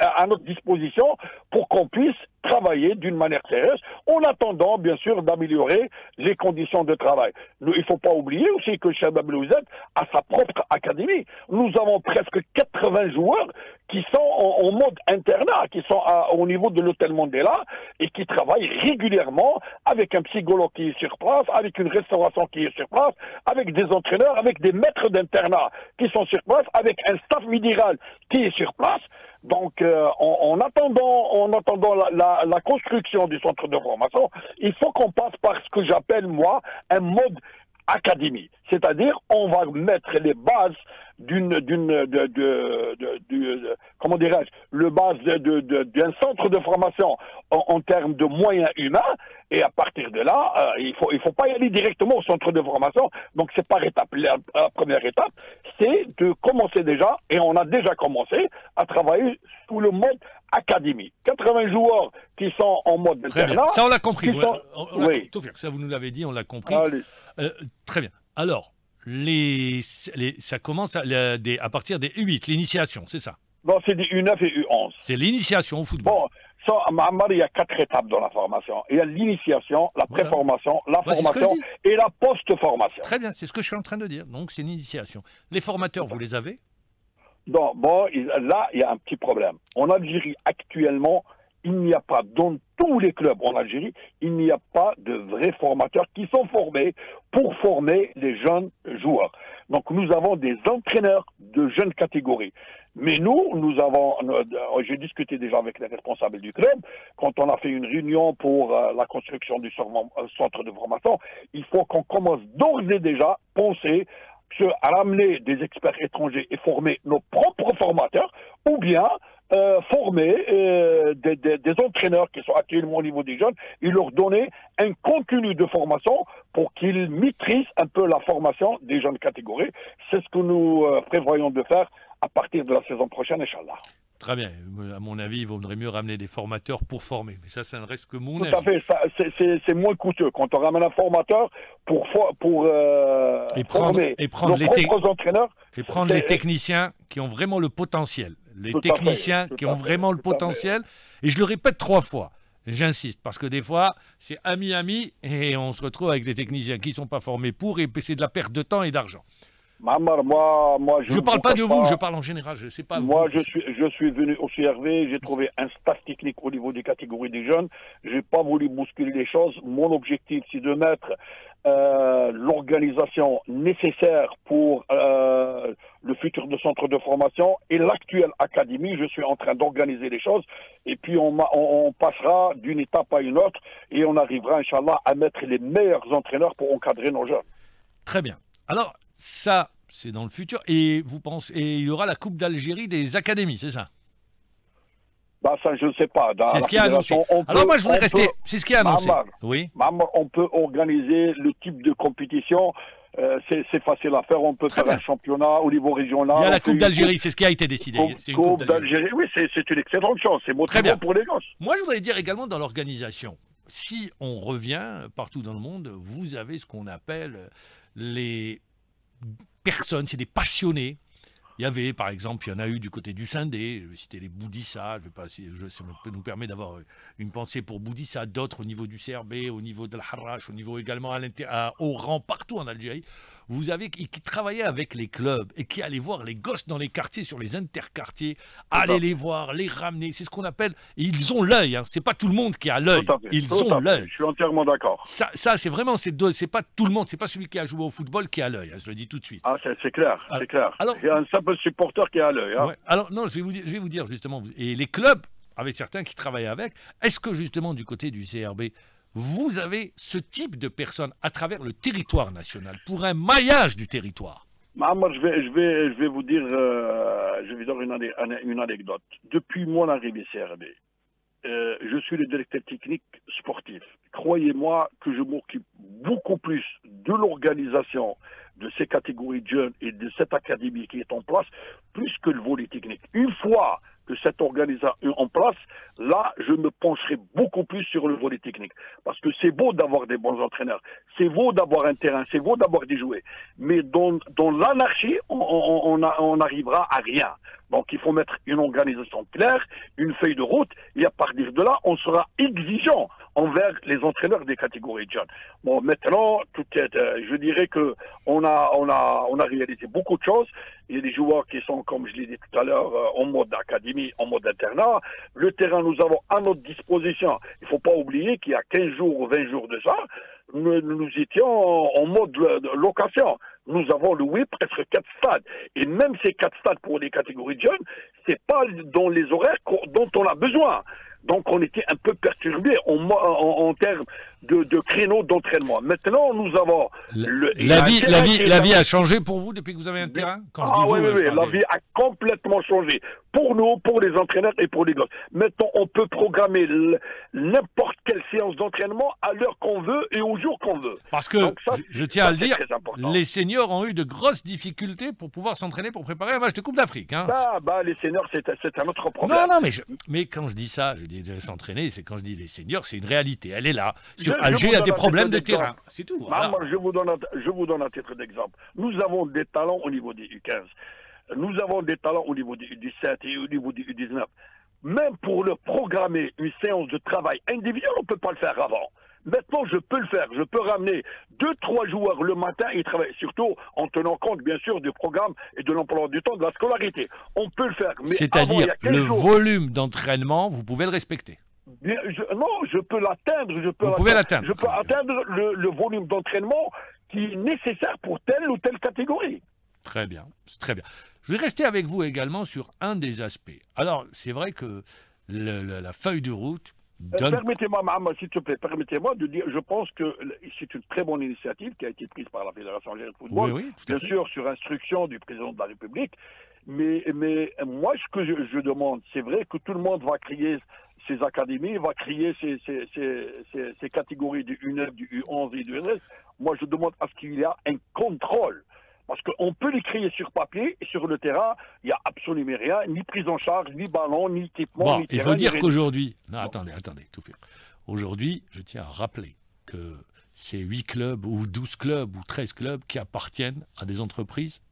à notre disposition pour qu'on puisse travailler d'une manière sérieuse, en attendant, bien sûr, d'améliorer les conditions de travail. Il ne faut pas oublier aussi que Shabab Belouizdad a sa propre académie. Nous avons presque 80 joueurs qui sont en mode internat, qui sont au niveau de l'hôtel Mandela et qui travaillent régulièrement avec un psychologue qui est sur place, avec une restauration qui est sur place, avec des entraîneurs, avec des maîtres d'internat qui sont sur place, avec un staff médical qui est sur place. Donc, en attendant la construction du centre de formation, il faut qu'on passe par ce que j'appelle, moi, un mode académie. C'est-à-dire, on va mettre les bases comment dirais-je, le base d'un centre de formation en termes de moyens humains, et à partir de là, il faut pas y aller directement au centre de formation, donc c'est par étape. La première étape, c'est de commencer déjà, et on a déjà commencé à travailler sous le mode académie. 80 joueurs qui sont en mode internat. Ça, on l'a compris. Oui. Ça, vous nous l'avez dit, on l'a compris. Très bien. Alors, ça commence à partir des U8, l'initiation, c'est ça? Non, c'est des U9 et U11. C'est l'initiation au football. Bon, ça, il y a 4 étapes dans la formation. Il y a l'initiation, la préformation, la formation et la post-formation. Très bien, c'est ce que je suis en train de dire. Donc, c'est une initiation. Les formateurs, vous les avez? Non, bon, là, il y a un petit problème. En Algérie, actuellement, il n'y a pas, dans tous les clubs en Algérie, il n'y a pas de vrais formateurs qui sont formés pour former les jeunes joueurs. Donc nous avons des entraîneurs de jeunes catégories. Mais j'ai discuté déjà avec les responsables du club, quand on a fait une réunion pour la construction du centre de formation, il faut qu'on commence d'ores et déjà à penser à ramener des experts étrangers et former nos propres formateurs, ou bien former des entraîneurs qui sont actuellement au niveau des jeunes et leur donner un contenu de formation pour qu'ils maîtrisent un peu la formation des jeunes catégories. C'est ce que nous prévoyons de faire à partir de la saison prochaine, Inch'Allah. Très bien. À mon avis, il vaudrait mieux ramener des formateurs pour former. Mais ça ne reste que mon avis. Tout à fait. C'est moins coûteux. Quand on ramène un formateur pour former nos propres entraîneurs. Et prendre les techniciens qui ont vraiment le potentiel. les Tout à fait, techniciens tout qui à ont fait, vraiment le tout à fait. potentiel. Et je le répète 3 fois. J'insiste, parce que des fois, c'est ami-ami et on se retrouve avec des techniciens qui ne sont pas formés pour et c'est de la perte de temps et d'argent. Mahamar, moi, Je ne parle pas de vous, je parle en général, je ne sais pas Moi, vous. je suis venu au CRV, j'ai trouvé un staff technique au niveau des catégories des jeunes. J'ai pas voulu bousculer les choses. Mon objectif, c'est de mettre l'organisation nécessaire pour le futur de centre de formation et l'actuelle académie. Je suis en train d'organiser les choses et puis on passera d'une étape à une autre et on arrivera, Inch'Allah, à mettre les meilleurs entraîneurs pour encadrer nos jeunes. Très bien. Alors, ça, c'est dans le futur. Et vous pensez, et il y aura la Coupe d'Algérie des académies, c'est ça? Bah ça, je ne sais pas. C'est ce qui est annoncé. Alors moi, je voudrais rester. C'est ce qui est annoncé. Oui. On peut organiser le type de compétition. C'est facile à faire. On peut faire un championnat au niveau régional. Il y a la Coupe d'Algérie, c'est ce qui a été décidé. Coupe d'Algérie, oui, c'est une excellente chose. C'est motivant pour les gosses. Moi, je voudrais dire également dans l'organisation, si on revient partout dans le monde, vous avez ce qu'on appelle les personnes, c'est des passionnés. Il y avait, par exemple, il y en a eu du côté du Sindé, je vais citer les Boudissa, ça nous permet d'avoir une pensée pour Boudissa, d'autres au niveau du CRB, au niveau de l'Harrach, au niveau également au rang partout en Algérie. Vous avez qui travaillaient avec les clubs et qui allaient voir les gosses dans les quartiers, sur les interquartiers, aller les voir, les ramener. C'est ce qu'on appelle, ils ont l'œil, hein. C'est pas tout le monde qui a l'œil, ils ont l'œil. Je suis entièrement d'accord. Ça c'est vraiment, c'est pas tout le monde, c'est pas celui qui a joué au football qui a l'œil, hein, je le dis tout de suite. Ah, c'est clair, c'est clair. Alors, il y a un simple supporter qui a l'œil. Hein. Ouais, alors non, je vais vous dire justement, et les clubs, avec certains qui travaillent avec, est-ce que justement du côté du CRB, vous avez ce type de personnes à travers le territoire national, pour un maillage du territoire? Moi, je vais vous dire, une anecdote. Depuis mon arrivée CRB, je suis le directeur technique sportif. Croyez-moi que je m'occupe beaucoup plus de l'organisation de ces catégories de jeunes et de cette académie qui est en place, plus que le volet technique. Une fois que cette organisation est en place, là, je me pencherai beaucoup plus sur le volet technique. Parce que c'est beau d'avoir des bons entraîneurs, c'est beau d'avoir un terrain, c'est beau d'avoir des jouets. Mais dans l'anarchie, on n'arrivera à rien. Donc il faut mettre une organisation claire, une feuille de route, et à partir de là, on sera exigeant envers les entraîneurs des catégories de jeunes. Bon, maintenant, je dirais que on a réalisé beaucoup de choses. Il y a des joueurs qui sont, comme je l'ai dit tout à l'heure, en mode académie, en mode internat. Le terrain, nous avons à notre disposition. Il ne faut pas oublier qu'il y a 15 jours ou 20 jours de ça, nous étions en mode location. Nous avons loué presque 4 stades. Et même ces 4 stades pour les catégories de jeunes, c'est pas dans les horaires dont on a besoin. Donc on était un peu perturbé en termes de créneaux d'entraînement. Maintenant, nous avons... La vie a changé pour vous depuis que vous avez un terrain? Oui, la vie a complètement changé. Pour nous, pour les entraîneurs et pour les gosses. Maintenant, on peut programmer n'importe quelle séance d'entraînement à l'heure qu'on veut et au jour qu'on veut. Parce que, je tiens à le dire, les seniors ont eu de grosses difficultés pour pouvoir s'entraîner pour préparer un match de Coupe d'Afrique. Hein. Les seniors, c'est un autre problème. Non, mais quand je dis ça, je dis s'entraîner, c'est quand je dis les seniors, c'est une réalité. Elle est là. Sur Alger, il y a des problèmes de terrain. C'est tout. Voilà. Moi, je vous donne un titre d'exemple. Nous avons des talents au niveau des U15. Nous avons des talents au niveau du U17 et au niveau du U19. Même pour le programmer une séance de travail individuel, on ne peut pas le faire avant. Maintenant, je peux le faire. Je peux ramener 2-3 joueurs le matin et travailler, surtout en tenant compte, bien sûr, du programme et de l'emploi du temps de la scolarité. On peut le faire. C'est-à-dire, le volume d'entraînement, vous pouvez le respecter. Je peux l'atteindre. Je peux atteindre le volume d'entraînement qui est nécessaire pour telle ou telle catégorie. Très bien, c'est très bien. Je vais rester avec vous également sur un des aspects. Alors, c'est vrai que la feuille de route donne... Permettez-moi, Mohamed, s'il te plaît, permettez-moi de dire, je pense que c'est une très bonne initiative qui a été prise par la Fédération algérienne de football, bien sûr sur instruction du président de la République, mais moi, ce que je demande, c'est vrai que tout le monde va créer ces académies, va créer ces catégories du U9, du U11 et du U13. Moi, je demande à ce qu'il y ait un contrôle. Parce qu'on peut les créer sur papier et sur le terrain, il n'y a absolument rien, ni prise en charge, ni ballon, ni équipement, ni terrain. Il faut dire qu'aujourd'hui... Non, attendez, tout fait. Aujourd'hui, je tiens à rappeler que c'est 8 clubs, ou 12 clubs, ou 13 clubs qui appartiennent à des entreprises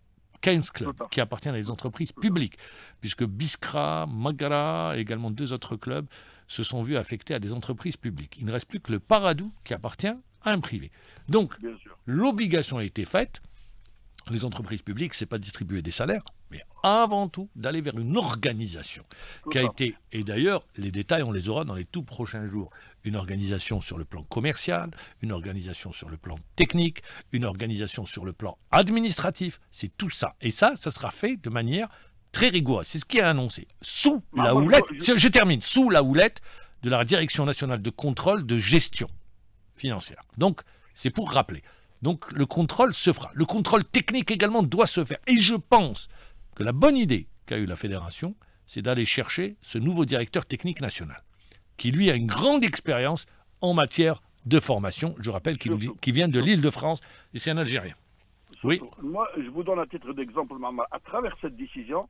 15 clubs qui appartiennent à des entreprises publiques, puisque Biskra, Magara et également 2 autres clubs se sont vus affectés à des entreprises publiques. Il ne reste plus que le Paradou qui appartient à un privé. Donc, l'obligation a été faite. Les entreprises publiques, ce n'est pas de distribuer des salaires, mais avant tout d'aller vers une organisation qui a été, et d'ailleurs, les détails, on les aura dans les tout prochains jours, une organisation sur le plan commercial, une organisation sur le plan technique, une organisation sur le plan administratif, c'est tout ça. Et ça sera fait de manière très rigoureuse. C'est ce qui est annoncé. Sous la houlette, je termine, sous la houlette de la Direction nationale de contrôle de gestion financière. Donc, c'est pour rappeler. Donc le contrôle se fera. Le contrôle technique également doit se faire. Et je pense que la bonne idée qu'a eue la fédération, c'est d'aller chercher ce nouveau directeur technique national, qui lui a une grande expérience en matière de formation. Je rappelle qu'il vient de l'Île-de-France et c'est un Algérien. Oui. Moi, je vous donne un titre d'exemple, Maman. À travers cette décision,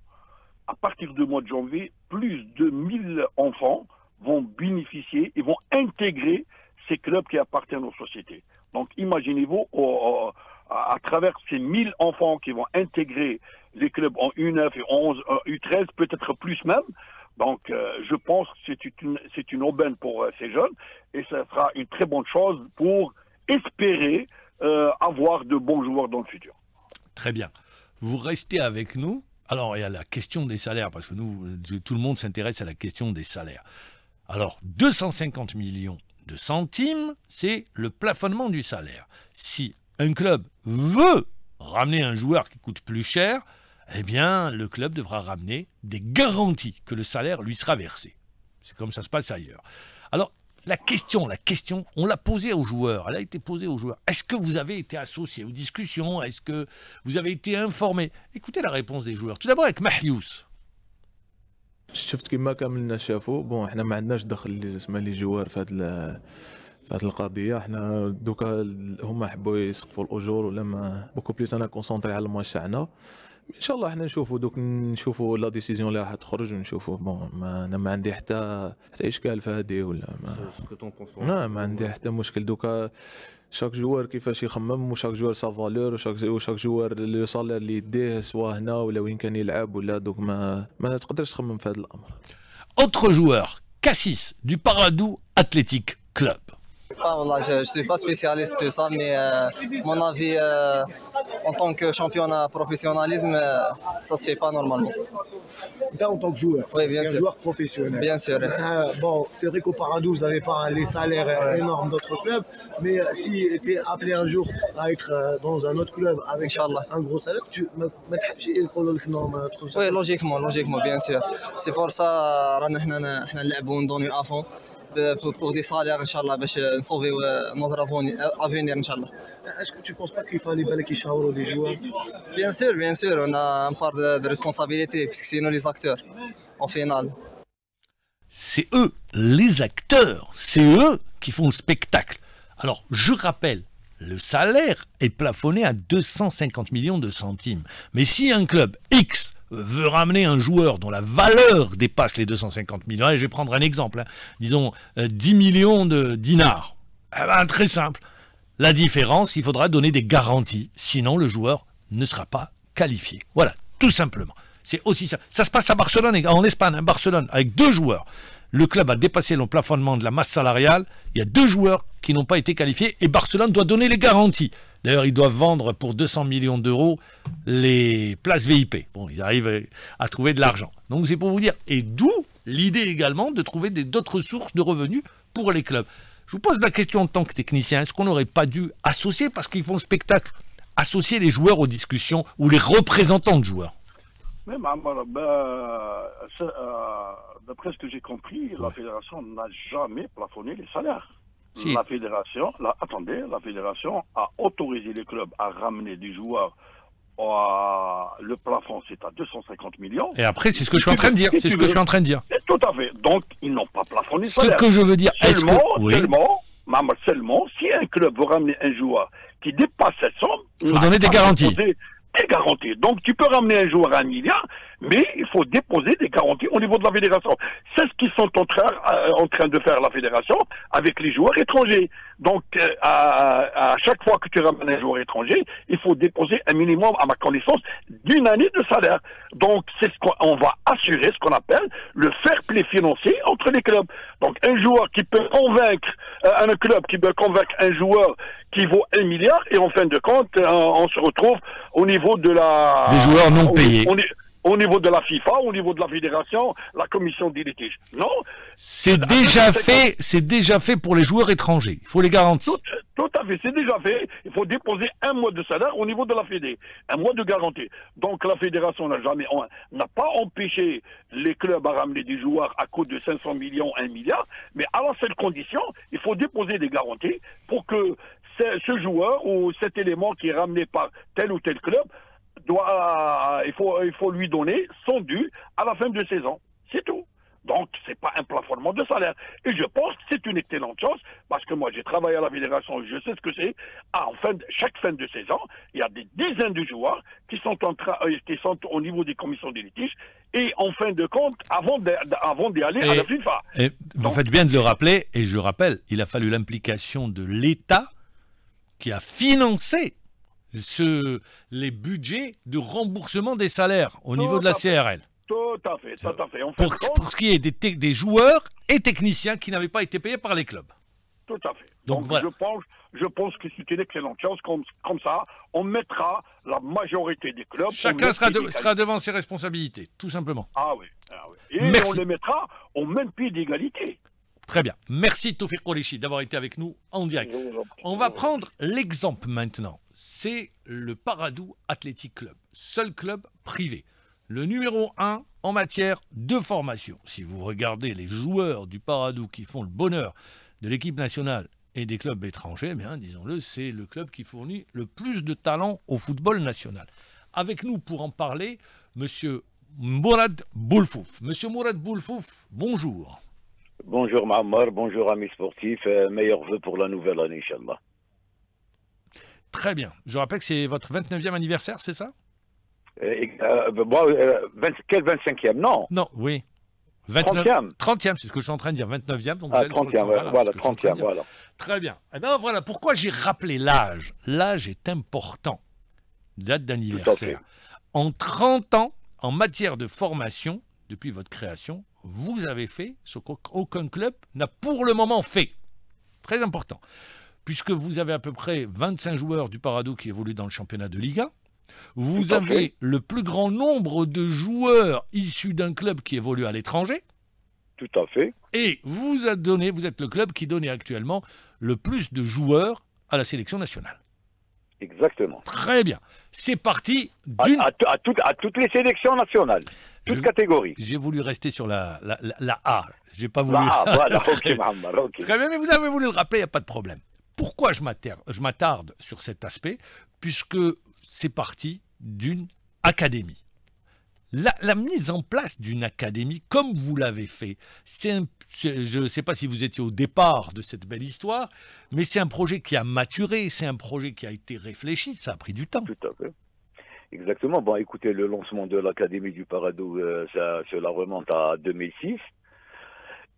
à partir du mois de janvier, plus de 1000 enfants vont bénéficier et vont intégrer ces clubs qui appartiennent aux sociétés. Donc imaginez-vous, à travers ces 1000 enfants qui vont intégrer les clubs en U9 et 11, U13, peut-être plus même. Donc je pense que c'est une aubaine pour ces jeunes et ça sera une très bonne chose pour espérer avoir de bons joueurs dans le futur. Très bien. Vous restez avec nous. Alors il y a la question des salaires, parce que nous, tout le monde s'intéresse à la question des salaires. Alors 250 millions de centimes, c'est le plafonnement du salaire. Si un club veut ramener un joueur qui coûte plus cher, eh bien, le club devra ramener des garanties que le salaire lui sera versé. C'est comme ça se passe ailleurs. Alors, la question, on l'a posée aux joueurs, elle a été posée aux joueurs. Est-ce que vous avez été associé aux discussions? Est-ce que vous avez été informé? Écoutez la réponse des joueurs. Tout d'abord avec Mahious. شفت كما كامل الناس شافوا بون احنا ما عندناش دخل اللي اسمها لي جوار في هذه القضيه. احنا دوكا هما حبوا يسقفوا الاجور ولا ما بوكو بليس انا كونسونطري على الماتش تاعنا. ان شاء الله احنا نشوفوا لا ديسيزيون اللي راح تخرج ونشوفوا بون انا ما عندي حتى اشكال في هذه ولا ما عندي حتى مشكل. دوكا شاك جوار كيفاش يخمم وشاك جوار سا فالور وشاك جوار لو صالير اللي يديه سواء هنا ولا وين كان يلعب ولا دوك ما تقدرش تخمم في هذا الامر. Autre joueur, Cassis du Paradou Athletic Club. Ah, voilà, je ne suis pas spécialiste de ça, mais mon avis, en tant que championnat professionnalisme, ça ne se fait pas normalement. En tant que joueur, oui, bien sûr. Joueur professionnel. Bien sûr. Bon, c'est vrai qu'au Paradou, vous n'avez pas les salaires énormes d'autres clubs, mais si tu es appelé un jour à être dans un autre club avec un gros salaire, tu ne pas. Oui, logiquement, bien sûr. C'est pour ça qu'on donne à fond. Pour des salaires, Inch'Allah, pour sauver notre avenir, Inch'Allah. Est-ce que tu ne penses pas qu'il fallait qu'ils chaourent des joueurs? Bien sûr, on a une part de responsabilité, puisque c'est nous les acteurs, en finale. C'est eux, les acteurs, c'est eux qui font le spectacle. Alors, je rappelle, le salaire est plafonné à 250 millions de centimes. Mais si un club X veut ramener un joueur dont la valeur dépasse les 250 millions, et je vais prendre un exemple, disons 10 millions de dinars, très simple, la différence, il faudra donner des garanties, sinon le joueur ne sera pas qualifié. Voilà, tout simplement. C'est aussi ça. Ça se passe à Barcelone, en Espagne, à Barcelone, avec 2 joueurs. Le club a dépassé le plafonnement de la masse salariale, il y a 2 joueurs qui n'ont pas été qualifiés, et Barcelone doit donner les garanties. D'ailleurs, ils doivent vendre pour 200 millions d'euros les places VIP. Bon, ils arrivent à trouver de l'argent. Donc, c'est pour vous dire. Et d'où l'idée également de trouver d'autres sources de revenus pour les clubs. Je vous pose la question en tant que technicien. Est-ce qu'on n'aurait pas dû associer, parce qu'ils font le spectacle, associer les joueurs aux discussions ou les représentants de joueurs? Même, d'après ce que j'ai compris, la fédération n'a jamais plafonné les salaires. Si. La fédération a autorisé les clubs à ramener des joueurs. Le plafond, c'est à 250 millions. Et après, c'est ce que je suis en train de dire. C'est ce que je suis en train de dire. Tout à fait. Donc, ils n'ont pas plafonné ce que je veux dire. Seulement, si un club veut ramener un joueur qui dépasse cette somme, il faut donner des garanties. Des garanties. Donc, tu peux ramener un joueur à 1 milliard, Mais il faut déposer des garanties au niveau de la fédération. C'est ce qu'ils sont en train de faire la fédération avec les joueurs étrangers. Donc, à chaque fois que tu ramènes un joueur étranger, il faut déposer un minimum, à ma connaissance, d'une année de salaire. Donc, c'est ce qu'on va assurer, ce qu'on appelle le fair play financier entre les clubs. Donc, un joueur qui peut convaincre, un club qui peut convaincre un joueur qui vaut 1 milliard, et en fin de compte, on se retrouve au niveau de la... Des joueurs non payés. Au niveau de la FIFA, au niveau de la fédération, la commission des litiges. Non. C'est déjà fait pour les joueurs étrangers. Il faut les garantir. Tout à fait, c'est déjà fait. Il faut déposer 1 mois de salaire au niveau de la Fédé. 1 mois de garantie. Donc la fédération n'a pas empêché les clubs à ramener des joueurs à coût de 500 millions, 1 milliard, mais à la seule condition, il faut déposer des garanties pour que ce joueur ou cet élément qui est ramené par tel ou tel club il faut lui donner son dû à la fin de saison. C'est tout. Donc, c'est pas un plafonnement de salaire. Et je pense que c'est une excellente chose, parce que moi, j'ai travaillé à la fédération, je sais ce que c'est. Chaque fin de saison, il y a des dizaines de joueurs qui sont au niveau des commissions des litiges, et en fin de compte, avant d'y aller à la FIFA. Vous faites bien de le rappeler, et je rappelle, il a fallu l'implication de l'État qui a financé les budgets de remboursement des salaires au niveau de la CRL. Tout à fait. Pour ce qui est des joueurs et techniciens qui n'avaient pas été payés par les clubs. Tout à fait. Donc voilà. Je pense que c'est une excellente chose. Comme ça, on mettra la majorité des clubs. Chacun sera devant ses responsabilités, tout simplement. Ah oui. Et on les mettra au même pied d'égalité. Très bien. Merci Tawfiq Qureshi d'avoir été avec nous en direct. On va prendre l'exemple maintenant. C'est le Paradou Athletic Club, seul club privé. Le numéro 1 en matière de formation. Si vous regardez les joueurs du Paradou qui font le bonheur de l'équipe nationale et des clubs étrangers, eh bien, disons-le, c'est le club qui fournit le plus de talent au football national. Avec nous pour en parler, Monsieur Mourad Boulfouf. Monsieur Mourad Boulfouf, bonjour. Bonjour Mahammar, bonjour amis sportifs, meilleurs vœux pour la nouvelle année, Inch'Allah. Très bien. Je rappelle que c'est votre 29e anniversaire, c'est ça? Quel 25e? Non. Non, oui. 30e. 30e, c'est ce que je suis en train de dire. 29e. Donc 30e, voilà, 30e, voilà. Très bien. Et bien voilà, pourquoi j'ai rappelé l'âge? L'âge est important. Date d'anniversaire. En 30 ans, en matière de formation, depuis votre création, vous avez fait ce qu'aucun club n'a pour le moment fait. Très important. Puisque vous avez à peu près 25 joueurs du Paradou qui évoluent dans le championnat de Ligue 1. Vous avez le plus grand nombre de joueurs issus d'un club qui évolue à l'étranger. Tout à fait. Et vous êtes le club qui donne actuellement le plus de joueurs à la sélection nationale. Exactement. Très bien. C'est parti à toutes les sélections nationales, toutes catégories. J'ai voulu rester sur la A. J'ai pas voulu. La A, voilà, ok, Mahammar, ok. Très bien, mais vous avez voulu le rappeler, il n'y a pas de problème. Pourquoi je m'attarde sur cet aspect? Puisque c'est parti d'une académie. La mise en place d'une académie, comme vous l'avez fait, je ne sais pas si vous étiez au départ de cette belle histoire, mais c'est un projet qui a maturé, c'est un projet qui a été réfléchi, ça a pris du temps. Tout à fait. Exactement. Bon, écoutez, le lancement de l'Académie du Paradou, cela remonte à 2006.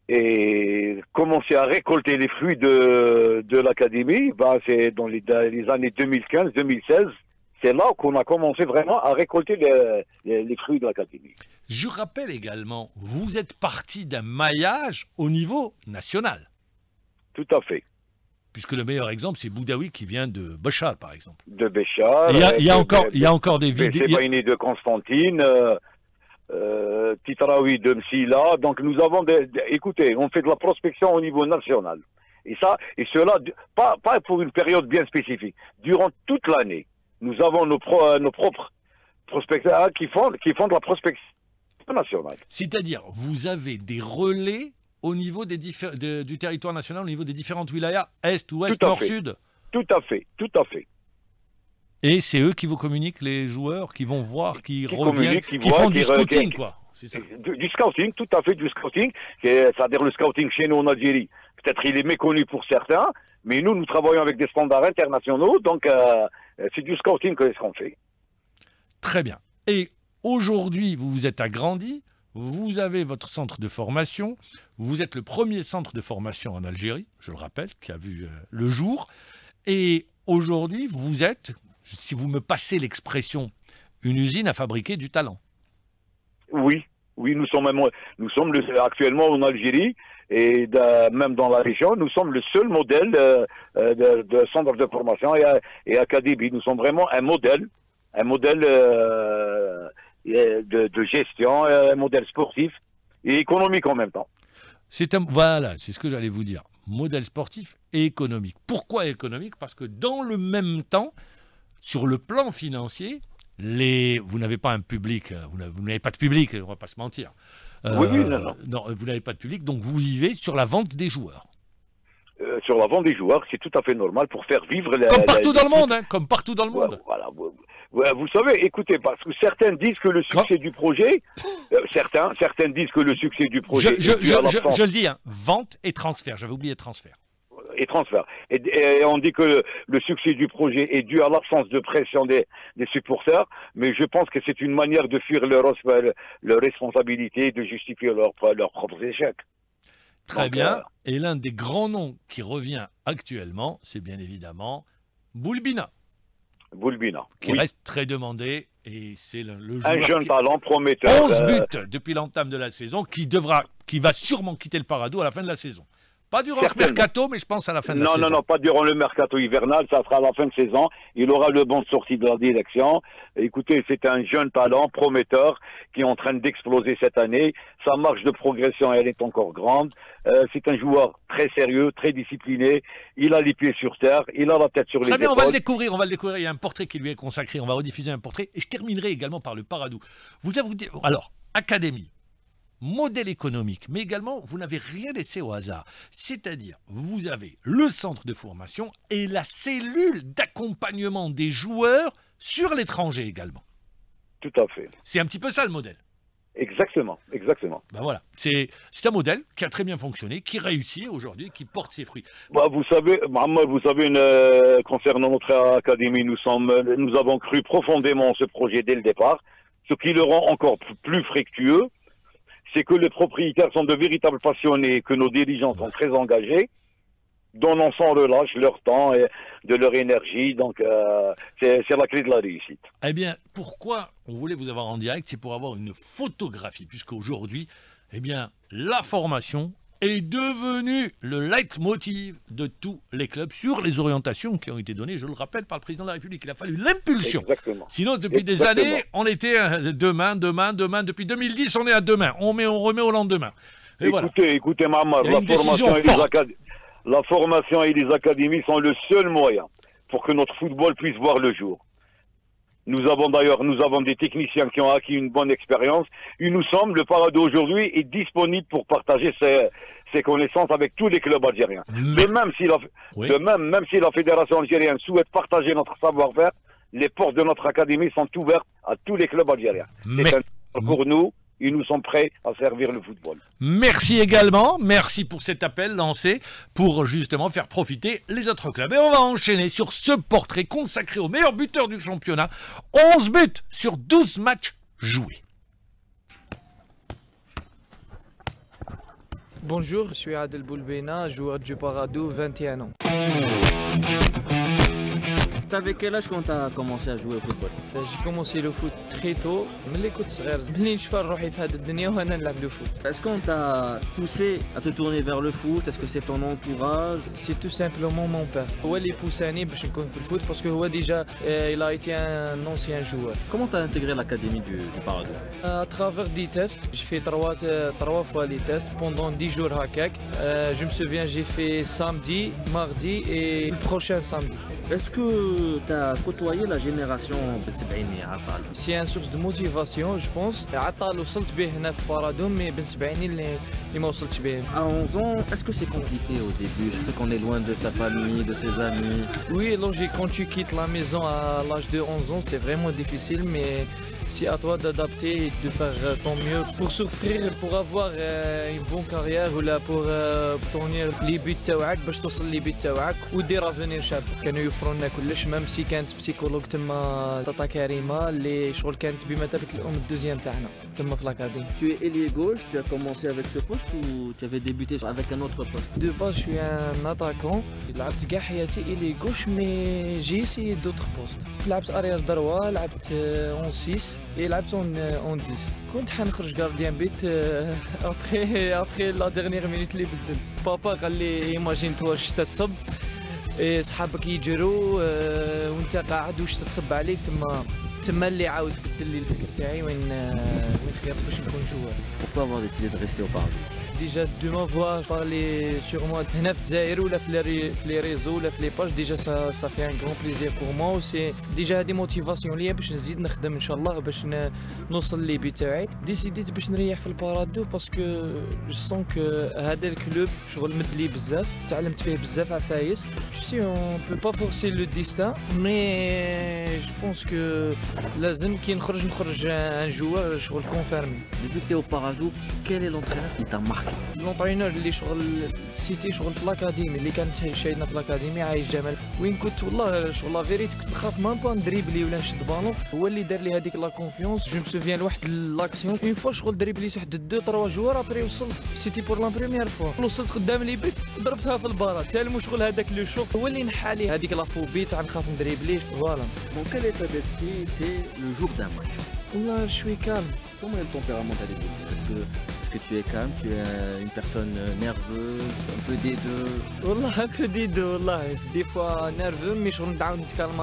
Et commencer à récolter les fruits de l'Académie, c'est dans les années 2015-2016. C'est là qu'on a commencé vraiment à récolter les fruits de l'Académie. Je rappelle également, vous êtes parti d'un maillage au niveau national. Tout à fait. Puisque le meilleur exemple, c'est Boudaoui qui vient de Béchar, par exemple. De Béchar. Il y a encore des vidéos. Sebaini de Constantine, Titraoui de Msila. Donc nous avons écoutez, on fait de la prospection au niveau national. Et cela, pas pour une période bien spécifique. Durant toute l'année. Nous avons nos propres prospecteurs qui font de la prospection nationale. C'est-à-dire, vous avez des relais au niveau du territoire national, au niveau des différentes wilayas, est, ouest, nord, sud? Tout à fait, tout à fait. Et c'est eux qui vous communiquent, les joueurs, qui vont voir, qui reviennent, qui font du scouting, quoi. Ça. Du scouting, tout à fait, du scouting. C'est-à-dire le scouting chez nous en Algérie. Peut-être il est méconnu pour certains, mais nous travaillons avec des standards internationaux, donc c'est du scouting que ce qu'on fait. Très bien. Et Aujourd'hui, vous vous êtes agrandi, vous avez votre centre de formation, vous êtes le premier centre de formation en Algérie, je le rappelle, qui a vu le jour. Et aujourd'hui, vous êtes, si vous me passez l'expression, une usine à fabriquer du talent. Oui, nous sommes actuellement en Algérie et même dans la région, nous sommes le seul modèle de centre de formation et académie. Nous sommes vraiment un modèle de gestion, un modèle sportif et économique en même temps. Voilà, c'est ce que j'allais vous dire. Modèle sportif et économique. Pourquoi économique? Parce que dans le même temps, sur le plan financier, vous n'avez pas un public, vous n'avez pas de public, on ne va pas se mentir. Oui, non. Non, vous n'avez pas de public, donc vous vivez sur la vente des joueurs. Sur la vente des joueurs, c'est tout à fait normal pour faire vivre comme partout dans le monde, hein, comme partout dans le monde. Voilà. Vous savez, écoutez, parce que certains disent que le succès du projet, certains disent que le succès du projet. Je le dis, hein, vente et transfert. J'avais oublié transfert. Et transfert. Et on dit que le succès du projet est dû à l'absence de pression des supporters, mais je pense que c'est une manière de fuir leur responsabilité, de justifier leurs propres échecs. Très bien. Et l'un des grands noms qui revient actuellement, c'est bien évidemment Boulbina. Qui reste très demandé. Et c'est le joueur. Un jeune talent prometteur. 11 buts depuis l'entame de la saison, qui va sûrement quitter le Paradou à la fin de la saison. Pas durant ce mercato, mais je pense à la fin de la saison. Non, pas durant le mercato hivernal, ça sera à la fin de saison. Il aura le banc de sortie de la direction. Écoutez, c'est un jeune talent prometteur qui est en train d'exploser cette année. Sa marge de progression, elle est encore grande. C'est un joueur très sérieux, très discipliné. Il a les pieds sur terre, il a la tête sur les épaules. Très bien, on va le découvrir. Il y a un portrait qui lui est consacré. On va rediffuser un portrait. Et je terminerai également par le Paradou. Alors, académie. Modèle économique, mais également, vous n'avez rien laissé au hasard. C'est-à-dire, vous avez le centre de formation et la cellule d'accompagnement des joueurs sur l'étranger également. Tout à fait. C'est un petit peu ça le modèle. Exactement. Ben voilà, c'est un modèle qui a très bien fonctionné, qui réussit aujourd'hui, qui porte ses fruits. Vous savez, concernant notre académie, nous avons cru profondément en ce projet dès le départ, ce qui le rend encore plus fructueux. C'est que les propriétaires sont de véritables passionnés, que nos dirigeants sont très engagés, donnant sans relâche leur temps et de leur énergie. Donc, c'est la clé de la réussite. Eh bien, pourquoi on voulait vous avoir en direct? C'est pour avoir une photographie, puisqu'aujourd'hui, eh bien, la formation est devenue le leitmotiv de tous les clubs sur les orientations qui ont été données, je le rappelle, par le président de la République. Il a fallu l'impulsion. Sinon, depuis des années, on était demain. Depuis 2010, on est à demain. On remet au lendemain. Et écoutez, Mamar, la formation et les académies sont le seul moyen pour que notre football puisse voir le jour. Nous avons des techniciens qui ont acquis une bonne expérience. Le Paradou aujourd'hui est disponible pour partager ses connaissances avec tous les clubs algériens. Mais même si la fédération algérienne souhaite partager notre savoir-faire, les portes de notre académie sont ouvertes à tous les clubs algériens. Pour nous, et nous sommes prêts à servir le football. Merci également, merci pour cet appel lancé pour justement faire profiter les autres clubs. Et on va enchaîner sur ce portrait consacré au meilleur buteur du championnat. 11 buts sur 12 matchs joués. Bonjour, je suis Adel Boulbina, joueur du Paradou, 21 ans. T'avais quel âge quand t'as commencé à jouer au football? J'ai commencé le foot très tôt, ملي كنت صغير منين نشوف روحي في هذه الدنيا وانا نلعب le foot. Est-ce qu'on t'a poussé à te tourner vers le foot? Est-ce que c'est ton entourage? C'est tout simplement mon père. هو اللي poussani باش نكون في الفوت parce que هو déjà il a été un ancien joueur. Comment t'as intégré l'académie du Paradou? À travers des tests, j'ai fait trois fois les tests pendant 10 jours هكاك. Je me souviens, j'ai fait samedi, mardi et le prochain samedi. Est-ce que tu as côtoyé la génération Bensbaini à Atal? C'est une source de motivation, je pense. Atal وصلت به هنا في بارادو mais Bensbaini اللي ما وصلتش به. À 11 ans, est-ce que c'est compliqué au début, surtout qu'on est loin de sa famille, de ses amis? Oui, logique, quand tu quittes la maison à l'âge de 11 ans, c'est vraiment difficile, mais c'est à toi d'adapter et de faire ton mieux pour souffrir, pour avoir une bonne carrière ou là pour obtenir les buts تاعك باش توصل les buts تاعك ودير افونير شاب. كانوا يوفروا لنا كلش ماتش ميم سي كانت بسيكولوج تما طاطا كريمه اللي شغل كانت بمثابه الام الدوزيام تاعنا تما في لاكاديمي. Tu es ailier gauche, tu as commencé avec ce poste ou tu avais débuté avec un autre poste? De base, je suis un attaquant. لعبت كاع حياتي إلي غوش مي جي اسيي دوطخ بوست. لعبت اريير دروا، لعبت اون 6 اي لعبت اون 10. كنت حنخرج غارديان بيت ابخي لا ديرنيير مينوت اللي بدلت. بابا قال لي ايماجين توا الشتا تصب صحابك يجروا وانت قاعد واش تتصب عليك تما اللي عاود بدل لي الفكر تاعي وين خيرت باش نكون جوار. Pourquoi avoir décidé de rester au Paradou? Déjà de m'avoir parlé sur moi هنا في الجزائر ولا في لي ريزو ولا في لي باج ديجا ça fait un grand plaisir pour moi وسي ديجا هذه موتيفاسيون ليا باش نزيد نخدم ان شاء الله باش نوصل لي بي تاعي. ديسيديت باش نريح في البارادو باسكو جو سون كو هذا الكلوب شغل مد لي بزاف تعلمت فيه بزاف عفايس. جو سي اون بو با فورسي لو ديستان مي جو بونس كو لازم كي نخرج ان جوار شغل كونفيرمي. Depuis que tu es au Paradou, quel est l'entraîneur qui t'a marqué? لونطرينور اللي شغل سيتي شغل في لاكاديمي اللي كان شايدنا في لاكاديمي عايش جمال وين كنت والله شغل لا فيريت كنت نخاف مام با ندريبلي ولا نشد بالون هو اللي دار لي هذيك لا كونفيونس. جو مسوفيان لواحد لاكسيون اون فوا شغل دريبليت واحد 2 3 جوار ابري وصلت سيتي بور لا بروميير فوا وصلت قدام لي بيت ضربتها في البارا تالمو شغل هذاك لو شوك هو اللي نحالي هذيك لا فوبي تاع نخاف ندريبلي فوالا. Dans quel état d'esprit t'es le jour d'un match? والله شوي كالم. Comment est le tempérament de l'équipe? Est-ce que tu es calme, tu es une personne nerveuse, un peu des deux? والله un peu des deux والله دي فوا نيرفو مي شغل نتعاود نتكلم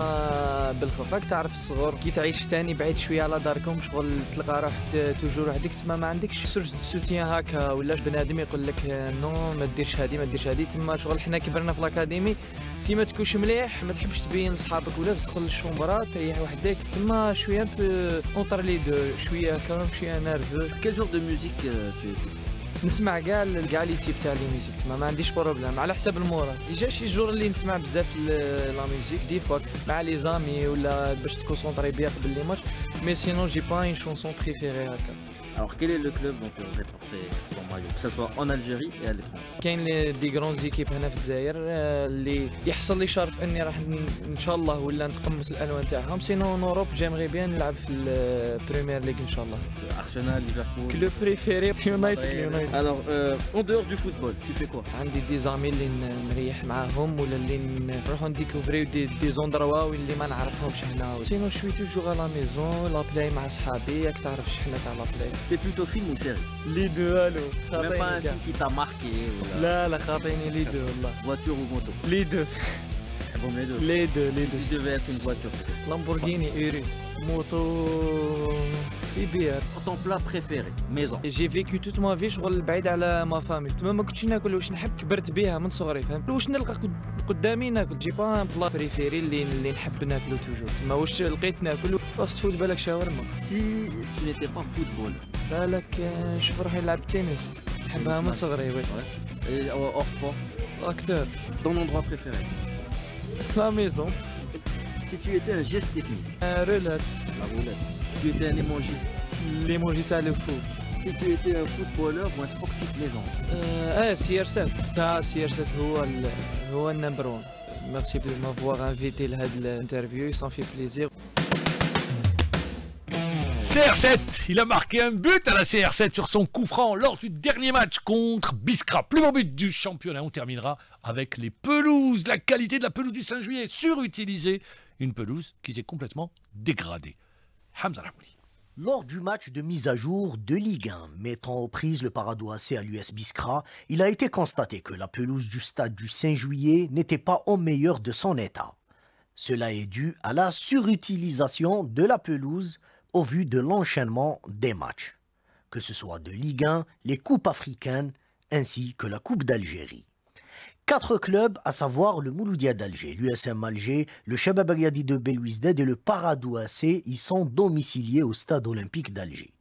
بالخف. راك تعرف الصغور كي تعيش ثاني بعيد شويه على داركم شغل تلقى روحك توجور وحدك تما ما عندكش سورس دو سوتيان هكا ولا بنادم يقول لك نو ما ديرش هادي ما ديرش هادي. تما شغل حنا كبرنا في لاكاديمي سي ما تكونش مليح ما تحبش تبين لصحابك ولا تدخل للشومبرا تريح وحدك تما شويه اونتر لي دو شويه كلام شويه نيرفو. Quel genre de musique tu écoutes? نسمع كاع لي تيب تاع لي ميوزيك تما ما عنديش بروبليم على حسب المورا. ديجا شي جور اللي نسمع بزاف لا ميوزيك دي فوا مع لي زامي ولا باش تكونسونطري بيا قبل لي ماتش مي سينون جي با اون شونسون بريفيري هكا. Alors quel est le club dont tu aimerais porter son maillot, que ce soit en Algérie et à l'étranger? كاين دي غرون زيكيب هنا في الجزائر اللي يحصل لي شرف اني راح ان شاء الله ولا نتقمص الالوان تاعهم. سينون اوروب جيمغي بيان نلعب في البريمير ليغ ان شاء الله. Arsenal, Liverpool. كلوب بريفيري يونايتد. Alors en dehors du football, tu fais quoi? عندي دي زامي اللي نريح معاهم ولا اللي نروحو نديكوفريو دي زوندروا اللي ما نعرفهمش هنا. سينون شوي توجور على لا ميزون لا بلاي مع صحابي راك تعرف شحنه تاع لا بلاي. T'es plutôt film ou série? Les deux, allô. Même pas un film qui t'a marqué ou là. لا لا خاطيني les deux والله. Voiture ou moto? Les deux. Bon, les deux. Les deux, les deux. Tu devais être une voiture peut-être. Lamborghini Urus. Moto CBR. Ton plat préféré, maison. J'ai vécu toute ma vie شغل بعيد على ما فامي. تما ما كنتش ناكل واش نحب كبرت بها من صغري فهمت. واش نلقى قدامي ناكل. جي با ان بلا بريفيري اللي نحب ناكلو توجور. تما واش لقيت ناكل فاست فود بالك شاورما. Si tu n'étais pas football. بالك نشوف روحي نلعب تنس. نحبها من صغري وي. Et hors sport? Acteur. Ton endroit préféré? La maison. Si tu étais un geste technique? Roulette. La roulette. Si tu étais un emoji? L'emoji تاع le fou. Si tu étais un footballeur ou un sportif légende? CR7. CR7 هو النمبر 1. Merci de m'avoir invité لهاد l'interview, ça me fait plaisir. CR7, il a marqué un but à la CR7 sur son coup franc lors du dernier match contre Biskra. Plus beau but du championnat. On terminera avec les pelouses. La qualité de la pelouse du Saint-Juillet surutilisée. Une pelouse qui s'est complètement dégradée. Hamza Ramouli. Lors du match de mise à jour de Ligue 1 mettant aux prises le Paradou AC à l'US Biskra, il a été constaté que la pelouse du stade du Saint-Juillet n'était pas au meilleur de son état. Cela est dû à la surutilisation de la pelouse au vu de l'enchaînement des matchs, que ce soit de Ligue 1, les coupes africaines ainsi que la Coupe d'Algérie. 4 clubs, à savoir le Mouloudia d'Alger, l'USM Alger, le Shabab Aghiadi de Belouizdad et le Paradou AC, y sont domiciliés au stade olympique d'Alger.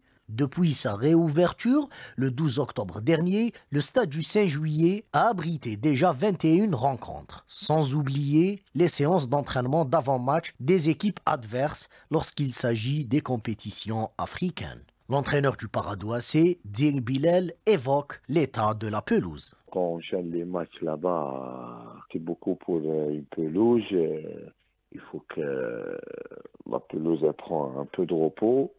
Depuis sa réouverture, le 12 octobre dernier, le stade du Saint-Juillet a abrité déjà 21 rencontres, sans oublier les séances d'entraînement d'avant-match des équipes adverses lorsqu'il s'agit des compétitions africaines. L'entraîneur du Paradou AC, Dir Bilal, évoque l'état de la pelouse. Quand on gêne les matchs là-bas, c'est beaucoup pour une pelouse. Il faut que la pelouse prenne un peu de repos.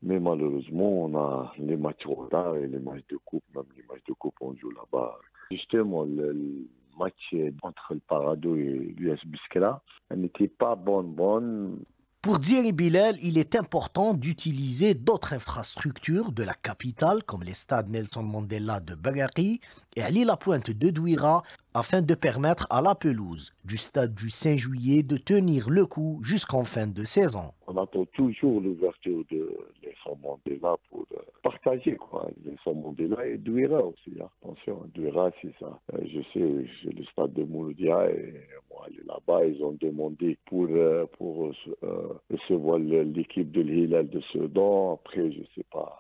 Mais malheureusement, on a les matchs retard et les matchs de coupe. Même les matchs de coupe, on joue là-bas. Justement, le match entre le Parado et l'US Biskra n'était pas bonne. Pour Thierry Bilal, il est important d'utiliser d'autres infrastructures de la capitale, comme les stades Nelson Mandela de Bagari et Ali Lapointe de Douira, afin de permettre à la pelouse du stade du 5 juillet de tenir le coup jusqu'en fin de saison. On attend toujours l'ouverture de Nelson Mandela pour partager, quoi. Nelson Mandela et Douira aussi. Attention, Douira, c'est ça. Je sais, c'est le stade de Mouloudia et moi, aller là-bas, ils ont demandé pour recevoir l'équipe de l'Hilal de Sedan. Après, je ne sais pas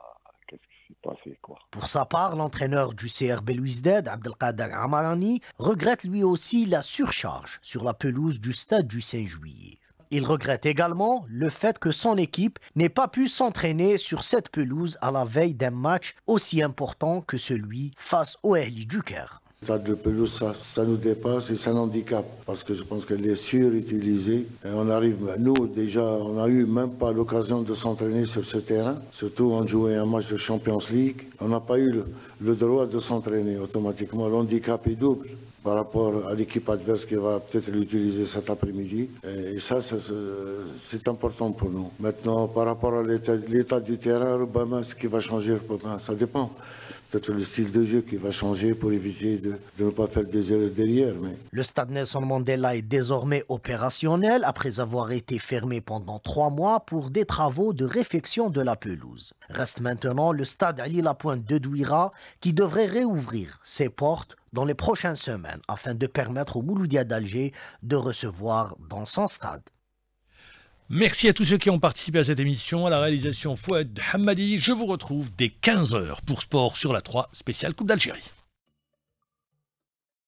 qu'est-ce qui s'est passé, quoi. Pour sa part, l'entraîneur du CR Belouizdad, Abdelkader Amarani, regrette lui aussi la surcharge sur la pelouse du stade du 5 juillet. Il regrette également le fait que son équipe n'ait pas pu s'entraîner sur cette pelouse à la veille d'un match aussi important que celui face au Ahli du Caire. Le stade de pelouse, ça nous dépasse et c'est un handicap parce que je pense qu'elle est surutilisée. Et on arrive, nous déjà, on n'a eu même pas l'occasion de s'entraîner sur ce terrain. Surtout, on jouait un match de Champions League. On n'a pas eu le droit de s'entraîner automatiquement. L'handicap est double par rapport à l'équipe adverse qui va peut-être l'utiliser cet après-midi. Et ça, c'est important pour nous. Maintenant, par rapport à l'état du terrain, ce qui va changer, ça dépend. Peut-être le style de jeu qui va changer pour éviter de ne pas faire des erreurs derrière. Mais... Le stade Nelson Mandela est désormais opérationnel après avoir été fermé pendant 3 mois pour des travaux de réfection de la pelouse. Reste maintenant le stade Ali Lapointe de Douira qui devrait réouvrir ses portes dans les prochaines semaines afin de permettre au Mouloudia d'Alger de recevoir dans son stade. Merci à tous ceux qui ont participé à cette émission. À la réalisation Fouad Hammadi, je vous retrouve dès 15h pour Sport sur la 3 spéciale Coupe d'Algérie.